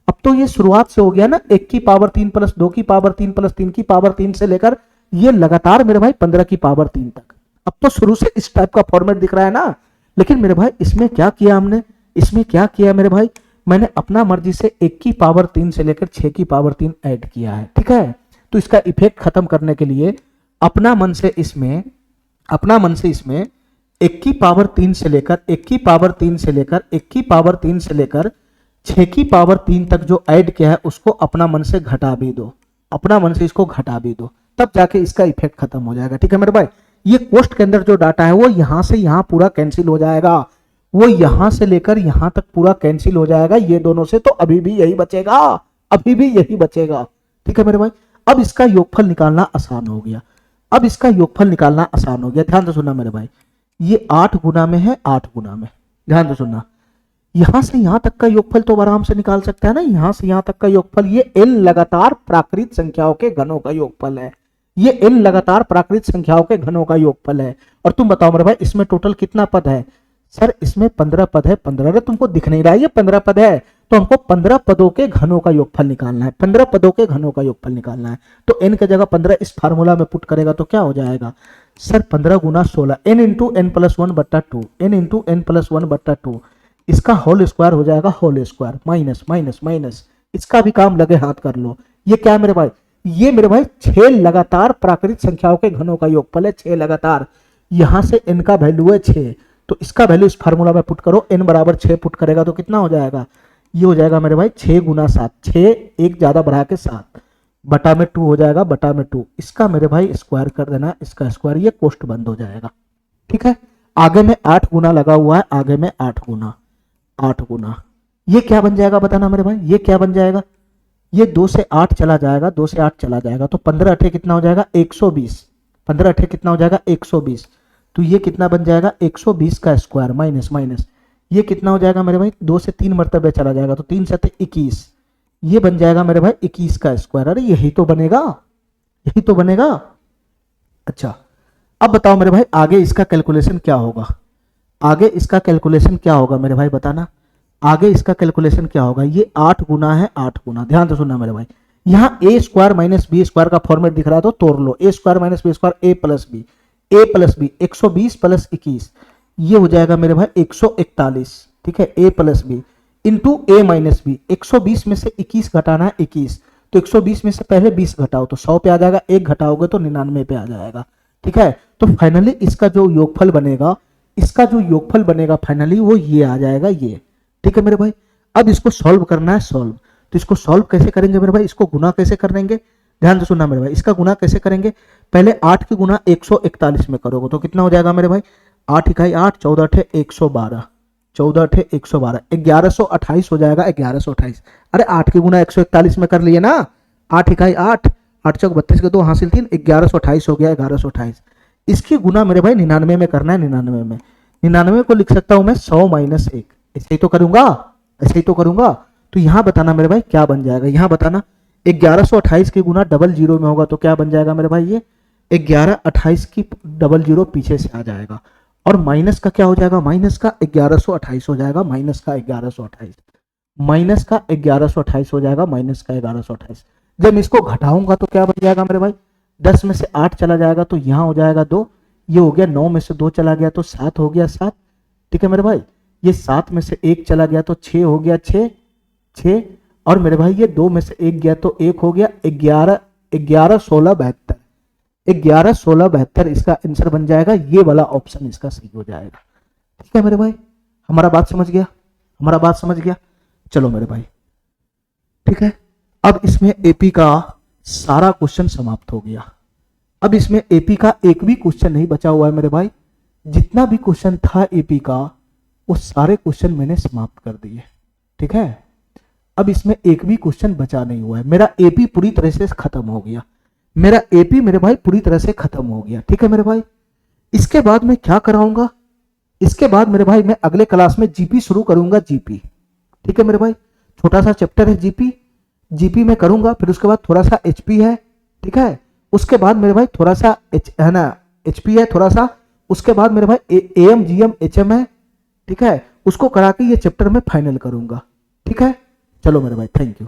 अब तो ये शुरुआत से हो गया ना। 1 की पावर 3 प्लस 2 की पावर 3 प्लस 3 की पावर 3 से लेकर ये लगातार मेरे भाई 15 की पावर 3 तक। अब तो शुरू से इस टाइप का फॉर्मेट दिख रहा है ना। लेकिन मेरे भाई इसमें क्या किया हमने, इसमें क्या किया मेरे भाई, मैंने अपना मर्जी से 1 की पावर 3 से लेकर 6 की पावर 3 ऐड किया है। ठीक है, तो इसका इफेक्ट खत्म करने के लिए अपना मन से इसमें 1 की पावर 3 से लेकर 1 की पावर 3 से लेकर 1 की पावर 3 से लेकर 6 की पावर 3 तक जो ऐड किया है उसको अपना मन से घटा भी दो, अपना मन से इसको घटा भी दो, तब जाके इसका इफेक्ट खत्म हो जाएगा। ठीक है मेरे भाई, ये कोष्ठ के अंदर जो डाटा है वो यहां से यहां पूरा कैंसिल हो जाएगा, वो यहां से लेकर यहां तक पूरा कैंसिल हो जाएगा ये दोनों से। तो अभी भी यही बचेगा, अभी भी यही बचेगा। ठीक है मेरे भाई, अब इसका योगफल निकालना आसान हो गया, अब इसका योगफल निकालना आसान हो गया। ध्यान से सुनना मेरे भाई, ये 8 गुना में है, 8 गुना में, ध्यान से सुनना। यहां से यहां तक का योगफल तो आराम से निकाल सकता है ना, यहां से यहां तक का योगफल, ये n लगातार प्राकृत संख्याओं के घनों का योगफल है, ये n लगातार प्राकृत संख्याओं के घनों का योगफल है। और तुम बताओ मेरे भाई इसमें टोटल कितना पद है? सर इसमें 15 पद है। 15, अरे तुमको दिख नहीं रहा है ये 15 पद है, तो हमको 15 पदों के घनों का योगफल निकालना है, 15 पदों के घनों का योगफल निकालना है। तो n की जगह 15 इस फार्मूला में पुट करेगा तो क्या हो जाएगा सर 15 गुना 16, n इंटू एन प्लस 1 बट्टा 2, n इंटू एन प्लस 1 बट्टा 2, इसका होल स्क्वायर हो जाएगा, whole square minus minus minus, इसका भी काम लगे हाथ कर लो। ये क्या है मेरे भाई? ये मेरे भाई 6 लगातार प्राकृत संख्याओं के घनों का योगफल है, 6 लगातार। यहां से n का वैल्यू है 6, तो इसका वैल्यू इस फार्मूला में पुट करो, n बराबर 6 पुट करेगा तो कितना हो जाएगा? ये हो जाएगा मेरे भाई 6 गुना 7, 6 एक ज्यादा बढ़ा के 7 बटा में 2 हो जाएगा, बटा में 2, इसका मेरे भाई स्क्वायर कर देना, इसका स्क्वायर, ये कोष्ट बंद हो जाएगा। ठीक है, आगे में 8 गुना लगा हुआ है, आगे में 8 गुना, 8 गुना, ये क्या बन जाएगा बताना मेरे भाई, ये क्या बन जाएगा? ये 2 से 8 चला जाएगा, 2 से 8 चला जाएगा, तो 15 अठे कितना हो जाएगा? 120, 15 अठे कितना हो जाएगा? 120, तो ये कितना बन जाएगा? 120 का स्क्वायर माइनस माइनस, ये कितना हो जाएगा मेरे भाई? 2 से 3 मरतबे चला जाएगा, तो 3 से 21, ये बन जाएगा मेरे भाई 21 का स्क्वायर। अरे यही तो बनेगा, यही तो बनेगा। अच्छा अब बताओ मेरे भाई आगे इसका कैलकुलेशन क्या होगा? आगे इसका कैलकुलेशन क्या होगा मेरे भाई बताना, आगे इसका कैलकुलेशन क्या होगा? ये 8 गुना है, 8 गुना, ध्यान से सुनना मेरे भाई, यहाँ ए स्क्वायर माइनस बी स्क्वायर का फॉर्मेट दिख रहा है तो तोड़ लो, ए स्क्वायर माइनस बी स्क्वायर, ए प्लस बी, ए प्लस बी, 120 प्लस 21, ये हो जाएगा मेरे भाई 141, ठीक है, ए प्लस बी इंटू ए माइनस बी, 120 में से 21 घटाना है 21, तो 120 में से पहले 20 घटाओ तो 100 पे आ जाएगा, एक घटाओगे तो 99 पे आ जाएगा। ठीक है, तो फाइनली इसका जो योगफल बनेगा, इसका जो योगफल बनेगा फाइनली वो ये आ जाएगा, ये। ठीक है मेरे भाई, अब इसको सॉल्व करना है, सॉल्व, तो इसको सॉल्व कैसे करेंगे मेरे भाई? इसको गुना कैसे करेंगे? ध्यान से सुनना मेरे भाई, इसका गुना कैसे करेंगे? पहले 8 की गुना 141 में करोगे तो कितना हो जाएगा मेरे भाई? 8 इकाई 8, 14 अठे 112, 14 अठे 112, 1128 हो जाएगा, 1128। अरे 8 की गुना 141 में कर लिए ना, 8 इकाई 8, 8 चौक 32 के 2 हासिल 3, 1128 हो गया, 1128। इसकी गुना मेरे भाई 99 में करना है, 99 में, 99 को लिख सकता हूं मैं 100 माइनस 1, ऐसे ही तो करूंगा, ऐसे ही तो करूंगा। तो यहां बताना मेरे भाई क्या बन जाएगा, यहां बताना 1128 की गुना 00 में होगा तो क्या बन जाएगा मेरे भाई? ये 1128 की 00 पीछे से आ जाएगा, और माइनस का क्या हो जाएगा? माइनस का 1128 हो जाएगा, माइनस का 1128, माइनस का 1128 हो जाएगा, माइनस का 1128। जब मैं इसको घटाऊंगा तो क्या बन जाएगा मेरे भाई? 10 में से 8 चला जाएगा तो यहाँ हो जाएगा 2, ये हो गया, 9 में से 2 चला गया तो 7 हो गया, 7। ठीक है मेरे भाई, ये 7 में से 1 चला गया तो 6 हो गया, 6, 6, और मेरे भाई ये 2 में से 1 गया तो 1 हो गया, 11, 11, 16, 72, 11, 16, 72 इसका आंसर बन जाएगा, ये वाला ऑप्शन इसका सही हो जाएगा। ठीक है मेरे भाई, हमारा बात समझ गया, हमारा बात समझ गया। चलो मेरे भाई, ठीक है, अब इसमें एपी का सारा क्वेश्चन समाप्त हो गया। अब इसमें एपी का एक भी क्वेश्चन नहीं बचा हुआ है मेरे भाई, जितना भी क्वेश्चन था एपी का वो सारे क्वेश्चन मैंने समाप्त कर दिए। ठीक है, अब इसमें एक भी क्वेश्चन बचा नहीं हुआ है, मेरा एपी पूरी तरह से खत्म हो गया, मेरा एपी मेरे भाई पूरी तरह से खत्म हो गया। ठीक है मेरे भाई, इसके बाद मैं क्या कराऊंगा? इसके बाद मेरे भाई मैं अगले क्लास में जीपी शुरू करूंगा, जीपी। ठीक है मेरे भाई, छोटा सा चैप्टर है जीपी, जीपी में करूंगा, फिर उसके बाद थोड़ा सा एचपी है। ठीक है, उसके बाद मेरे भाई थोड़ा सा है ना, एचपी है थोड़ा सा, उसके बाद मेरे भाई एएम जीएम एचएम है। ठीक है, उसको करा के ये चैप्टर में फाइनल करूंगा। ठीक है, चलो मेरे भाई, थैंक यू।